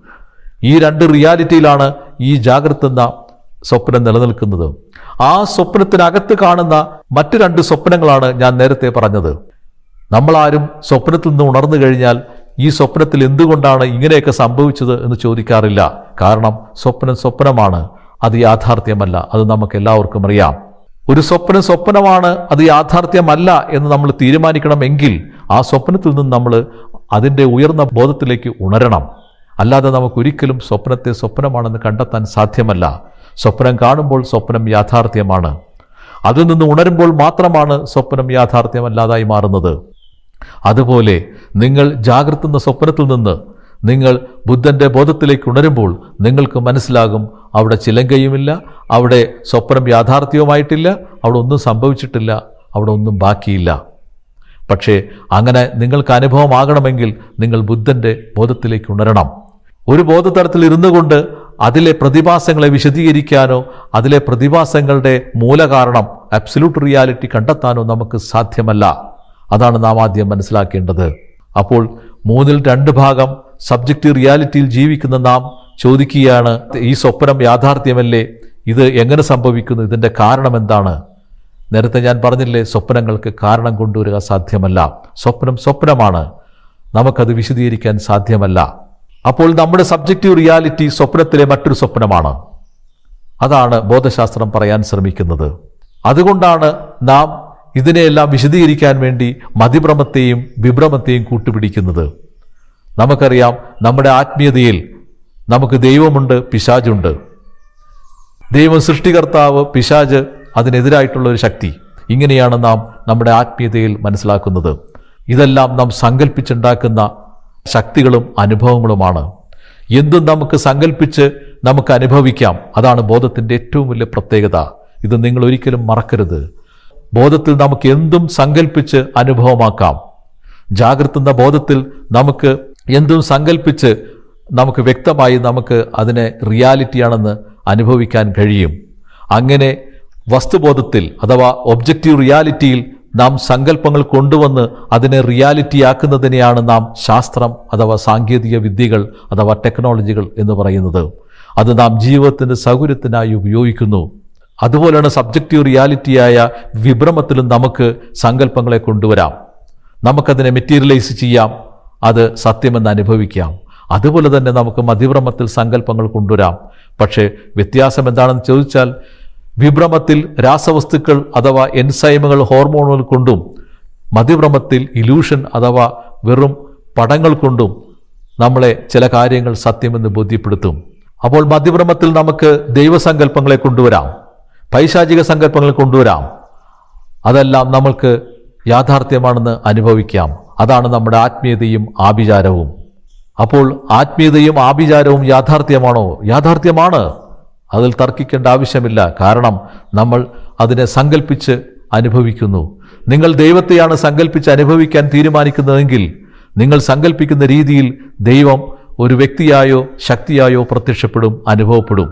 ഈ രണ്ട് റിയാലിറ്റിയിലാണ് ഈ ജാഗ്രത എന്ന സ്വപ്നം നിലനിൽക്കുന്നത്. ആ സ്വപ്നത്തിനകത്ത് കാണുന്ന മറ്റു രണ്ട് സ്വപ്നങ്ങളാണ് ഞാൻ നേരത്തെ പറഞ്ഞത്. നമ്മളാരും സ്വപ്നത്തിൽ നിന്ന് ഉണർന്നു കഴിഞ്ഞാൽ ഈ സ്വപ്നത്തിൽ എന്തുകൊണ്ടാണ് ഇങ്ങനെയൊക്കെ സംഭവിച്ചത് എന്ന് ചോദിക്കാറില്ല. കാരണം സ്വപ്നം സ്വപ്നമാണ്, അത് യാഥാർത്ഥ്യമല്ല. അത് നമുക്ക് എല്ലാവർക്കും അറിയാം. ഒരു സ്വപ്നം സ്വപ്നമാണ്, അത് യാഥാർത്ഥ്യമല്ല എന്ന് നമ്മൾ തീരുമാനിക്കണമെങ്കിൽ ആ സ്വപ്നത്തിൽ നിന്ന് നമ്മൾ അതിൻ്റെ ഉയർന്ന ബോധത്തിലേക്ക് ഉണരണം. അല്ലാതെ നമുക്കൊരിക്കലും സ്വപ്നത്തെ സ്വപ്നമാണെന്ന് കണ്ടെത്താൻ സാധ്യമല്ല. സ്വപ്നം കാണുമ്പോൾ സ്വപ്നം യാഥാർത്ഥ്യമാണ്. അതിൽ നിന്ന് ഉണരുമ്പോൾ മാത്രമാണ് സ്വപ്നം യാഥാർത്ഥ്യമല്ലാതായി മാറുന്നത്. അതുപോലെ നിങ്ങൾ ജാഗ്രത എന്ന സ്വപ്നത്തിൽ നിന്ന് നിങ്ങൾ ബുദ്ധന്റെ ബോധത്തിലേക്ക് ഉണരുമ്പോൾ നിങ്ങൾക്ക് മനസ്സിലാകും അവിടെ ചിലങ്കയുമില്ല, അവിടെ സ്വപ്നം യാഥാർത്ഥ്യവുമായിട്ടില്ല, അവിടെ ഒന്നും സംഭവിച്ചിട്ടില്ല, അവിടെ ഒന്നും ബാക്കിയില്ല. പക്ഷേ അങ്ങനെ നിങ്ങൾക്ക് അനുഭവമാകണമെങ്കിൽ നിങ്ങൾ ബുദ്ധന്റെ ബോധത്തിലേക്ക് ഉണരണം. ഒരു ബോധതലത്തിൽ ഇരുന്നു കൊണ്ട് അതിലെ പ്രതിഭാസങ്ങളെ വിശദീകരിക്കാനോ അതിലെ പ്രതിഭാസങ്ങളുടെ മൂലകാരണം അബ്സല്യൂട്ട് റിയാലിറ്റി കണ്ടെത്താനോ നമുക്ക് സാധ്യമല്ല. അതാണ് നാം ആദ്യം മനസ്സിലാക്കേണ്ടത്. അപ്പോൾ 2/3 ഭാഗം സബ്ജക്റ്റീവ് റിയാലിറ്റിയിൽ ജീവിക്കുന്ന നാം ചോദിക്കുകയാണ്, ഈ സ്വപ്നം യാഥാർത്ഥ്യമല്ലേ? ഇത് എങ്ങനെ സംഭവിക്കുന്നു? ഇതിൻ്റെ കാരണം എന്താണ്? നേരത്തെ ഞാൻ പറഞ്ഞില്ലേ, സ്വപ്നങ്ങൾക്ക് കാരണം കൊണ്ടുവരിക സാധ്യമല്ല. സ്വപ്നം സ്വപ്നമാണ്, നമുക്കത് വിശദീകരിക്കാൻ സാധ്യമല്ല. അപ്പോൾ നമ്മുടെ സബ്ജക്റ്റീവ് റിയാലിറ്റി സ്വപ്നത്തിലെ മറ്റൊരു സ്വപ്നമാണ്. അതാണ് ബോധശാസ്ത്രം പറയാൻ ശ്രമിക്കുന്നത്. അതുകൊണ്ടാണ് നാം ഇതിനെയെല്ലാം വിശദീകരിക്കാൻ വേണ്ടി മതിഭ്രമത്തെയും വിഭ്രമത്തെയും കൂട്ടുപിടിക്കുന്നത്. നമുക്കറിയാം, നമ്മുടെ ആത്മീയതയിൽ നമുക്ക് ദൈവമുണ്ട്, പിശാചുണ്ട്. ദൈവം സൃഷ്ടികർത്താവ്, പിശാച് അതിനെതിരായിട്ടുള്ള ഒരു ശക്തി. ഇങ്ങനെയാണ് നാം നമ്മുടെ ആത്മീയതയിൽ മനസ്സിലാക്കുന്നത്. ഇതെല്ലാം നാം സങ്കല്പിച്ചുണ്ടാക്കുന്ന ശക്തികളും അനുഭവങ്ങളുമാണ്. എന്തും നമുക്ക് സങ്കല്പിച്ച് നമുക്ക് അനുഭവിക്കാം. അതാണ് ബോധത്തിൻ്റെ ഏറ്റവും വലിയ പ്രത്യേകത. ഇത് നിങ്ങൾ ഒരിക്കലും മറക്കരുത്. ബോധത്തിൽ നമുക്ക് എന്തും സങ്കല്പിച്ച് അനുഭവമാക്കാം. ജാഗ്രത എന്ന ബോധത്തിൽ നമുക്ക് എന്തും സങ്കല്പിച്ച് നമുക്ക് വ്യക്തമായി നമുക്ക് അതിനെ റിയാലിറ്റിയാണെന്ന് അനുഭവിക്കാൻ കഴിയും. അങ്ങനെ വസ്തുബോധത്തിൽ അഥവാ ഒബ്ജക്റ്റീവ് റിയാലിറ്റിയിൽ നാം സങ്കല്പങ്ങൾ കൊണ്ടുവന്ന് അതിനെ റിയാലിറ്റിയാക്കുന്നതിനെയാണ് നാം ശാസ്ത്രം അഥവാ സാങ്കേതിക വിദ്യകൾ അഥവാ ടെക്നോളജികൾ എന്ന് പറയുന്നത്. അത് നാം ജീവിതത്തിൻ്റെ സൗകര്യത്തിനായി ഉപയോഗിക്കുന്നു. അതുപോലെയാണ് സബ്ജക്റ്റീവ് റിയാലിറ്റിയായ വിഭ്രമത്തിലും നമുക്ക് സങ്കല്പങ്ങളെ കൊണ്ടുവരാം. നമുക്കതിനെ മെറ്റീരിയലൈസ് ചെയ്യാം, അത് സത്യമെന്ന് അനുഭവിക്കാം. അതുപോലെ തന്നെ നമുക്ക് മതിഭ്രമത്തിൽ സങ്കല്പങ്ങൾ കൊണ്ടുവരാം. പക്ഷേ വ്യത്യാസം എന്താണെന്ന് ചോദിച്ചാൽ, വിഭ്രമത്തിൽ രാസവസ്തുക്കൾ അഥവാ എൻസൈമുകൾ, ഹോർമോണുകൾ കൊണ്ടും മതിഭ്രമത്തിൽ ഇലൂഷൻ അഥവാ വെറും പടങ്ങൾ കൊണ്ടും നമ്മളെ ചില കാര്യങ്ങൾ സത്യമെന്ന് ബോധ്യപ്പെടുത്തും. അപ്പോൾ മതിഭ്രമത്തിൽ നമുക്ക് ദൈവസങ്കല്പങ്ങളെ കൊണ്ടുവരാം, പൈശാചിക സങ്കല്പങ്ങൾ കൊണ്ടുവരാം. അതെല്ലാം നമ്മൾക്ക് യാഥാർത്ഥ്യമാണെന്ന് അനുഭവിക്കാം. അതാണ് നമ്മുടെ ആത്മീയതയും ആഭിചാരവും. അപ്പോൾ ആത്മീയതയും ആഭിചാരവും യാഥാർത്ഥ്യമാണോ? യാഥാർത്ഥ്യമാണ്. അതിൽ തർക്കിക്കേണ്ട ആവശ്യമില്ല. കാരണം നമ്മൾ അതിനെ സങ്കല്പിച്ച് അനുഭവിക്കുന്നു. നിങ്ങൾ ദൈവത്തെയാണ് സങ്കല്പിച്ച് അനുഭവിക്കാൻ തീരുമാനിക്കുന്നതെങ്കിൽ നിങ്ങൾ സങ്കല്പിക്കുന്ന രീതിയിൽ ദൈവം ഒരു വ്യക്തിയായോ ശക്തിയായോ പ്രത്യക്ഷപ്പെടും, അനുഭവപ്പെടും.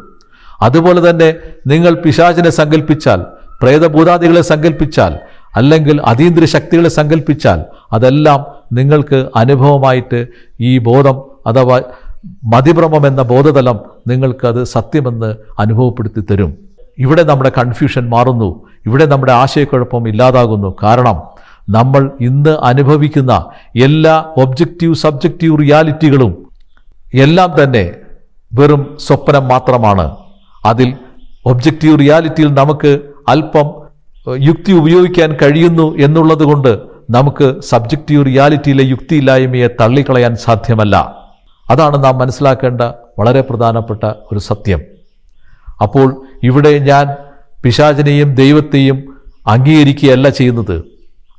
അതുപോലെ തന്നെ നിങ്ങൾ പിശാചിനെ സങ്കല്പിച്ചാൽ, പ്രേതഭൂതാദികളെ സങ്കല്പിച്ചാൽ, അല്ലെങ്കിൽ അതീന്ദ്രിയ ശക്തികളെ സങ്കല്പിച്ചാൽ, അതെല്ലാം നിങ്ങൾക്ക് അനുഭവമായിട്ട് ഈ ബോധം അഥവാ മതിഭ്രമം എന്ന ബോധതലം നിങ്ങൾക്കത് സത്യമെന്ന് അനുഭവപ്പെടുത്തി തരും. ഇവിടെ നമ്മുടെ കൺഫ്യൂഷൻ മാറുന്നു, ഇവിടെ നമ്മുടെ ആശയക്കുഴപ്പം ഇല്ലാതാകുന്നു. കാരണം നമ്മൾ ഇന്ന് അനുഭവിക്കുന്ന എല്ലാ ഒബ്ജക്റ്റീവ് സബ്ജക്റ്റീവ് റിയാലിറ്റികളും എല്ലാം തന്നെ വെറും സ്വപ്നം മാത്രമാണ്. അതിൽ ഒബ്ജക്റ്റീവ് റിയാലിറ്റിയിൽ നമുക്ക് അല്പം യുക്തി ഉപയോഗിക്കാൻ കഴിയുന്നു എന്നുള്ളത് കൊണ്ട് നമുക്ക് സബ്ജക്റ്റീവ് റിയാലിറ്റിയിലെ യുക്തിയില്ലായ്മയെ തള്ളിക്കളയാൻ സാധ്യമല്ല. അതാണ് നാം മനസ്സിലാക്കേണ്ട വളരെ പ്രധാനപ്പെട്ട ഒരു സത്യം. അപ്പോൾ ഇവിടെ ഞാൻ പിശാചിനെയും ദൈവത്തെയും അംഗീകരിക്കുകയല്ല ചെയ്യുന്നത്,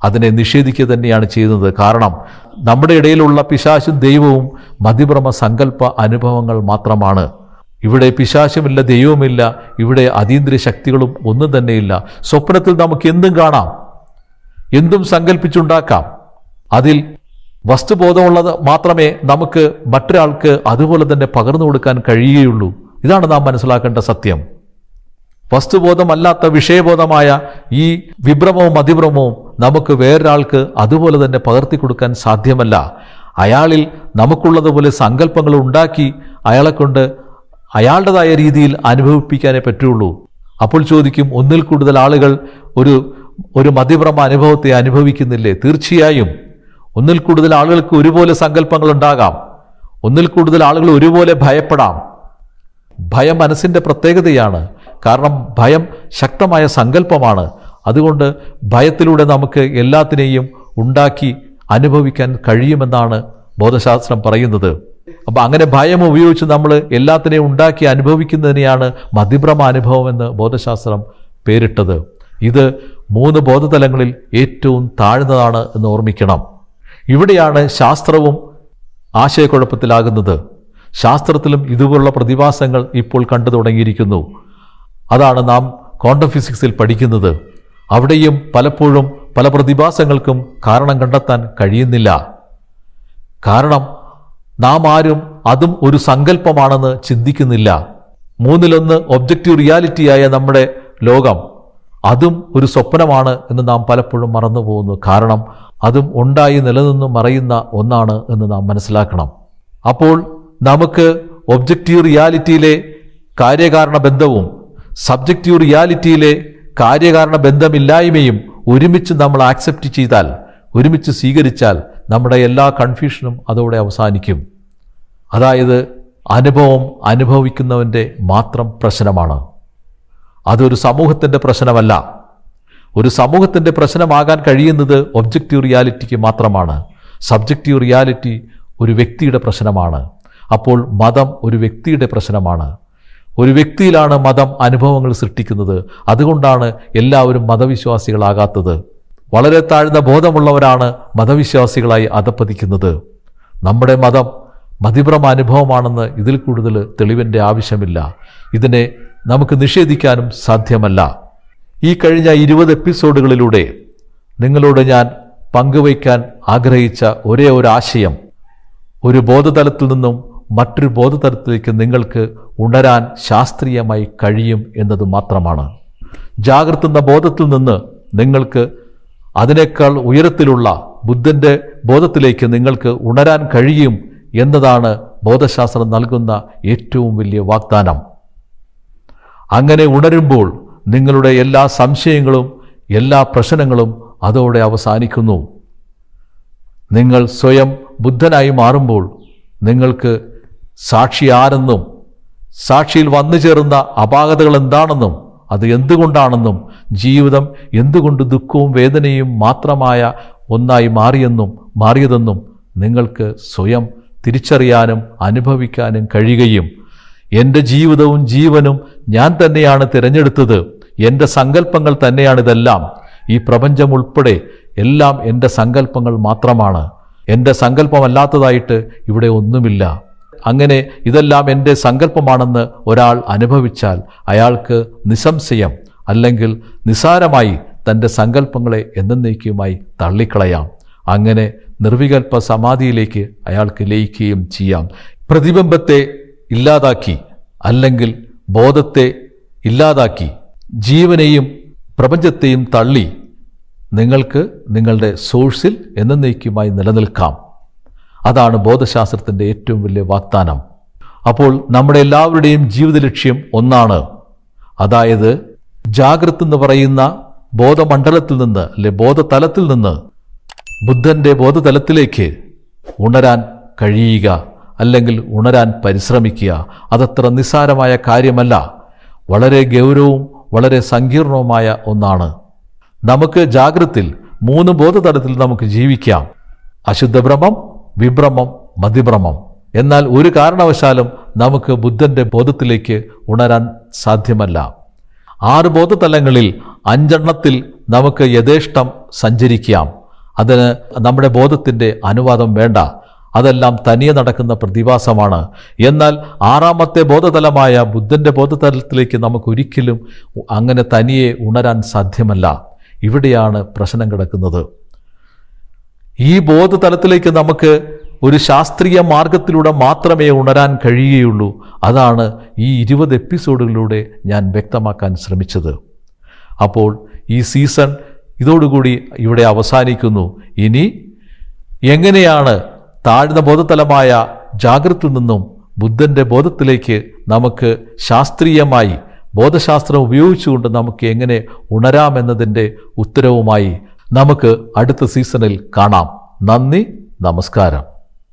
അതിനെ നിഷേധിക്കുക തന്നെയാണ് ചെയ്യുന്നത്. കാരണം നമ്മുടെ ഇടയിലുള്ള പിശാചും ദൈവവും മതിഭ്രമ സങ്കല്പ അനുഭവങ്ങൾ മാത്രമാണ്. ഇവിടെ പിശാചുമില്ല, ദൈവമില്ല, ഇവിടെ അതീന്ദ്രിയ ശക്തികളും ഒന്നും തന്നെയില്ല. സ്വപ്നത്തിൽ നമുക്ക് എന്തും കാണാം, എന്തും സങ്കല്പിച്ചുണ്ടാക്കാം. അതിൽ വസ്തുബോധമുള്ളത് മാത്രമേ നമുക്ക് മറ്റൊരാൾക്ക് അതുപോലെ തന്നെ പകർന്നു കൊടുക്കാൻ കഴിയുകയുള്ളൂ. ഇതാണ് നാം മനസ്സിലാക്കേണ്ട സത്യം. വസ്തുബോധമല്ലാത്ത വിഷയബോധമായ ഈ വിഭ്രമവും അതിഭ്രമവും നമുക്ക് വേറൊരാൾക്ക് അതുപോലെ തന്നെ പകർത്തി കൊടുക്കാൻ സാധ്യമല്ല. അയാളിൽ നമുക്കുള്ളതുപോലെ സങ്കല്പങ്ങൾ ഉണ്ടാക്കി അയാളെക്കൊണ്ട് അയാളുടേതായ രീതിയിൽ അനുഭവിപ്പിക്കാനേ പറ്റുള്ളൂ. അപ്പോൾ ചോദിക്കും, ഒന്നിൽ കൂടുതൽ ആളുകൾ ഒരു മതിഭ്രമ അനുഭവത്തെ അനുഭവിക്കുന്നില്ലേ? തീർച്ചയായും ഒന്നിൽ കൂടുതൽ ആളുകൾക്ക് ഒരുപോലെ സങ്കല്പങ്ങൾ ഉണ്ടാകാം, ഒന്നിൽ കൂടുതൽ ആളുകൾ ഒരുപോലെ ഭയപ്പെടാം. ഭയം മനസ്സിൻ്റെ പ്രത്യേകതയാണ്. കാരണം ഭയം ശക്തമായ സങ്കല്പമാണ്. അതുകൊണ്ട് ഭയത്തിലൂടെ നമുക്ക് എല്ലാത്തിനെയും ഉണ്ടാക്കി അനുഭവിക്കാൻ കഴിയുമെന്നാണ് ബോധശാസ്ത്രം പറയുന്നത്. അപ്പം അങ്ങനെ ഭയം ഉപയോഗിച്ച് നമ്മൾ എല്ലാത്തിനെയും ഉണ്ടാക്കി അനുഭവിക്കുന്നതിനെയാണ് മതിഭ്രമ അനുഭവം എന്ന് ബോധശാസ്ത്രം പേരിട്ടത്. ഇത് 3 ബോധതലങ്ങളിൽ ഏറ്റവും താഴ്ന്നതാണ് എന്ന് ഓർമ്മിക്കണം. ഇവിടെയാണ് ശാസ്ത്രവും ആശയക്കുഴപ്പത്തിലാകുന്നത്. ശാസ്ത്രത്തിലും ഇതുപോലുള്ള പ്രതിഭാസങ്ങൾ ഇപ്പോൾ കണ്ടു തുടങ്ങിയിരിക്കുന്നു. അതാണ് നാം ക്വാണ്ടം ഫിസിക്സിൽ പഠിക്കുന്നത്. അവിടെയും പലപ്പോഴും പല പ്രതിഭാസങ്ങൾക്കും കാരണം കണ്ടെത്താൻ കഴിയുന്നില്ല. കാരണം നാം ആരും അതും ഒരു സങ്കല്പമാണെന്ന് ചിന്തിക്കുന്നില്ല. 3-1 ഒബ്ജക്റ്റീവ് റിയാലിറ്റിയായ നമ്മുടെ ലോകം അതും ഒരു സ്വപ്നമാണ് എന്ന് നാം പലപ്പോഴും മറന്നു പോകുന്നു. കാരണം അതും ഉണ്ടായി നിലനിന്ന് മറയുന്ന ഒന്നാണ് എന്ന് നാം മനസ്സിലാക്കണം. അപ്പോൾ നമുക്ക് ഒബ്ജക്റ്റീവ് റിയാലിറ്റിയിലെ കാര്യകാരണ ബന്ധവും സബ്ജക്റ്റീവ് റിയാലിറ്റിയിലെ കാര്യകാരണ ബന്ധമില്ലായ്മയും ഒരുമിച്ച് നമ്മൾ ആക്സെപ്റ്റ് ചെയ്താൽ, ഒരുമിച്ച് സ്വീകരിച്ചാൽ നമ്മുടെ എല്ലാ കൺഫ്യൂഷനും അതോടെ അവസാനിക്കും. അതായത് അനുഭവം അനുഭവിക്കുന്നവൻ്റെ മാത്രം പ്രശ്നമാണ്, അതൊരു സമൂഹത്തിൻ്റെ പ്രശ്നമല്ല. ഒരു സമൂഹത്തിൻ്റെ പ്രശ്നമാകാൻ കഴിയുന്നത് ഒബ്ജക്റ്റീവ് റിയാലിറ്റിക്ക് മാത്രമാണ്. സബ്ജക്റ്റീവ് റിയാലിറ്റി ഒരു വ്യക്തിയുടെ പ്രശ്നമാണ്. അപ്പോൾ മതം ഒരു വ്യക്തിയുടെ പ്രശ്നമാണ്. ഒരു വ്യക്തിയിലാണ് മതം അനുഭവങ്ങൾ സൃഷ്ടിക്കുന്നത്. അതുകൊണ്ടാണ് എല്ലാവരും മതവിശ്വാസികളാകാത്തത്. വളരെ താഴ്ന്ന ബോധമുള്ളവരാണ് മതവിശ്വാസികളായി അധപ്പതിക്കുന്നത്. നമ്മുടെ മതം മതിഭ്രമ അനുഭവമാണെന്ന് ഇതിൽ കൂടുതൽ തെളിവിൻ്റെ ആവശ്യമില്ല. ഇതിനെ നമുക്ക് നിഷേധിക്കാനും സാധ്യമല്ല. ഈ കഴിഞ്ഞ 20 എപ്പിസോഡുകളിലൂടെ നിങ്ങളോട് ഞാൻ പങ്കുവയ്ക്കാൻ ആഗ്രഹിച്ച ഒരേ ഒരു ആശയം, ഒരു ബോധതലത്തിൽ നിന്നും മറ്റൊരു ബോധതലത്തിലേക്ക് നിങ്ങൾക്ക് ഉണരാൻ ശാസ്ത്രീയമായി കഴിയും എന്നത് മാത്രമാണ്. ജാഗ്രത എന്ന ബോധത്തിൽ നിന്ന് നിങ്ങൾക്ക് അതിനേക്കാൾ ഉയരത്തിലുള്ള ബുദ്ധൻ്റെ ബോധത്തിലേക്ക് നിങ്ങൾക്ക് ഉണരാൻ കഴിയും എന്നതാണ് ബോധശാസ്ത്രം നൽകുന്ന ഏറ്റവും വലിയ വാഗ്ദാനം. അങ്ങനെ ഉണരുമ്പോൾ നിങ്ങളുടെ എല്ലാ സംശയങ്ങളും എല്ലാ പ്രശ്നങ്ങളും അതോടെ അവസാനിക്കുന്നു. നിങ്ങൾ സ്വയം ബുദ്ധനായി മാറുമ്പോൾ നിങ്ങൾക്ക് സാക്ഷി ആരെന്നും സാക്ഷിയിൽ വന്നു ചേർന്ന അപാകതകൾ എന്താണെന്നും അത് എന്തുകൊണ്ടാണെന്നും ജീവിതം എന്തുകൊണ്ട് ദുഃഖവും വേദനയും മാത്രമായ ഒന്നായി മാറിയതെന്നും നിങ്ങൾക്ക് സ്വയം തിരിച്ചറിയാനും അനുഭവിക്കാനും കഴിയുകയും എൻ്റെ ജീവിതവും ജീവനും ഞാൻ തന്നെയാണ് തിരഞ്ഞെടുത്തത്, എൻ്റെ സങ്കല്പങ്ങൾ തന്നെയാണിതെല്ലാം, ഈ പ്രപഞ്ചം ഉൾപ്പെടെ എല്ലാം എൻ്റെ സങ്കല്പങ്ങൾ മാത്രമാണ്, എൻ്റെ സങ്കല്പമല്ലാത്തതായിട്ട് ഇവിടെ ഒന്നുമില്ല. അങ്ങനെ ഇതെല്ലാം എൻ്റെ സങ്കല്പമാണെന്ന് ഒരാൾ അനുഭവിച്ചാൽ അയാൾക്ക് നിസ്സംശയം അല്ലെങ്കിൽ നിസാരമായി തൻ്റെ സങ്കല്പങ്ങളെ എന്നേക്കുമായി തള്ളിക്കളയാം. അങ്ങനെ നിർവികൽപ്പ സമാധിയിലേക്ക് അയാൾക്ക് ലയിക്കുകയും ചെയ്യാം. പ്രതിബിംബത്തെ ഇല്ലാതാക്കി അല്ലെങ്കിൽ ബോധത്തെ ഇല്ലാതാക്കി ജീവനെയും പ്രപഞ്ചത്തെയും തള്ളി നിങ്ങൾക്ക് നിങ്ങളുടെ സോഴ്സിൽ എന്നേക്കുമായി നിലനിൽക്കാം. അതാണ് ബോധശാസ്ത്രത്തിൻ്റെ ഏറ്റവും വലിയ വാഗ്ദാനം. അപ്പോൾ നമ്മുടെ എല്ലാവരുടെയും ജീവിത ലക്ഷ്യം ഒന്നാണ്. അതായത് ജാഗ്രത് എന്ന് പറയുന്ന ബോധമണ്ഡലത്തിൽ നിന്ന് അല്ലെ ബോധതലത്തിൽ നിന്ന് ബുദ്ധൻ്റെ ബോധതലത്തിലേക്ക് ഉണരാൻ കഴിയുക, അല്ലെങ്കിൽ ഉണരാൻ പരിശ്രമിക്കുക. അതത്ര നിസ്സാരമായ കാര്യമല്ല, വളരെ ഗൗരവവും വളരെ സങ്കീർണവുമായ ഒന്നാണ്. നമുക്ക് ജാഗ്രത്തിൽ 3 ബോധതലത്തിൽ നമുക്ക് ജീവിക്കാം: അശുദ്ധ ഭ്രമം, വിഭ്രമം, മതിഭ്രമം. എന്നാൽ ഒരു കാരണവശാലും നമുക്ക് ബുദ്ധൻ്റെ ബോധത്തിലേക്ക് ഉണരാൻ സാധ്യമല്ല. 6 ബോധതലങ്ങളിൽ 5 എണ്ണത്തിൽ നമുക്ക് യഥേഷ്ടം സഞ്ചരിക്കാം. അതിന് നമ്മുടെ ബോധത്തിൻ്റെ അനുവാദം വേണ്ട. അതെല്ലാം തനിയെ നടക്കുന്ന പ്രതിഭാസമാണ്. എന്നാൽ 6ാമത്തെ ബോധതലമായ ബുദ്ധൻ്റെ ബോധതലത്തിലേക്ക് നമുക്കൊരിക്കലും അങ്ങനെ തനിയെ ഉണരാൻ സാധ്യമല്ല. ഇവിടെയാണ് പ്രശ്നം കിടക്കുന്നത്. ഈ ബോധതലത്തിലേക്ക് നമുക്ക് ഒരു ശാസ്ത്രീയ മാർഗത്തിലൂടെ മാത്രമേ ഉണരാൻ കഴിയുകയുള്ളൂ. അതാണ് ഈ 20 എപ്പിസോഡുകളിലൂടെ ഞാൻ വ്യക്തമാക്കാൻ ശ്രമിച്ചത്. അപ്പോൾ ഈ സീസൺ ഇതോടുകൂടി ഇവിടെ അവസാനിക്കുന്നു. ഇനി എങ്ങനെയാണ് താഴ്ന്ന ബോധതലമായ ജാഗ്രത്തിൽ നിന്നും ബുദ്ധൻ്റെ ബോധത്തിലേക്ക് നമുക്ക് ശാസ്ത്രീയമായി ബോധശാസ്ത്രം ഉപയോഗിച്ചുകൊണ്ട് നമുക്ക് എങ്ങനെ ഉണരാമെന്നതിൻ്റെ ഉത്തരവുമായി നമുക്ക് അടുത്ത സീസണിൽ കാണാം. നന്ദി, നമസ്കാരം.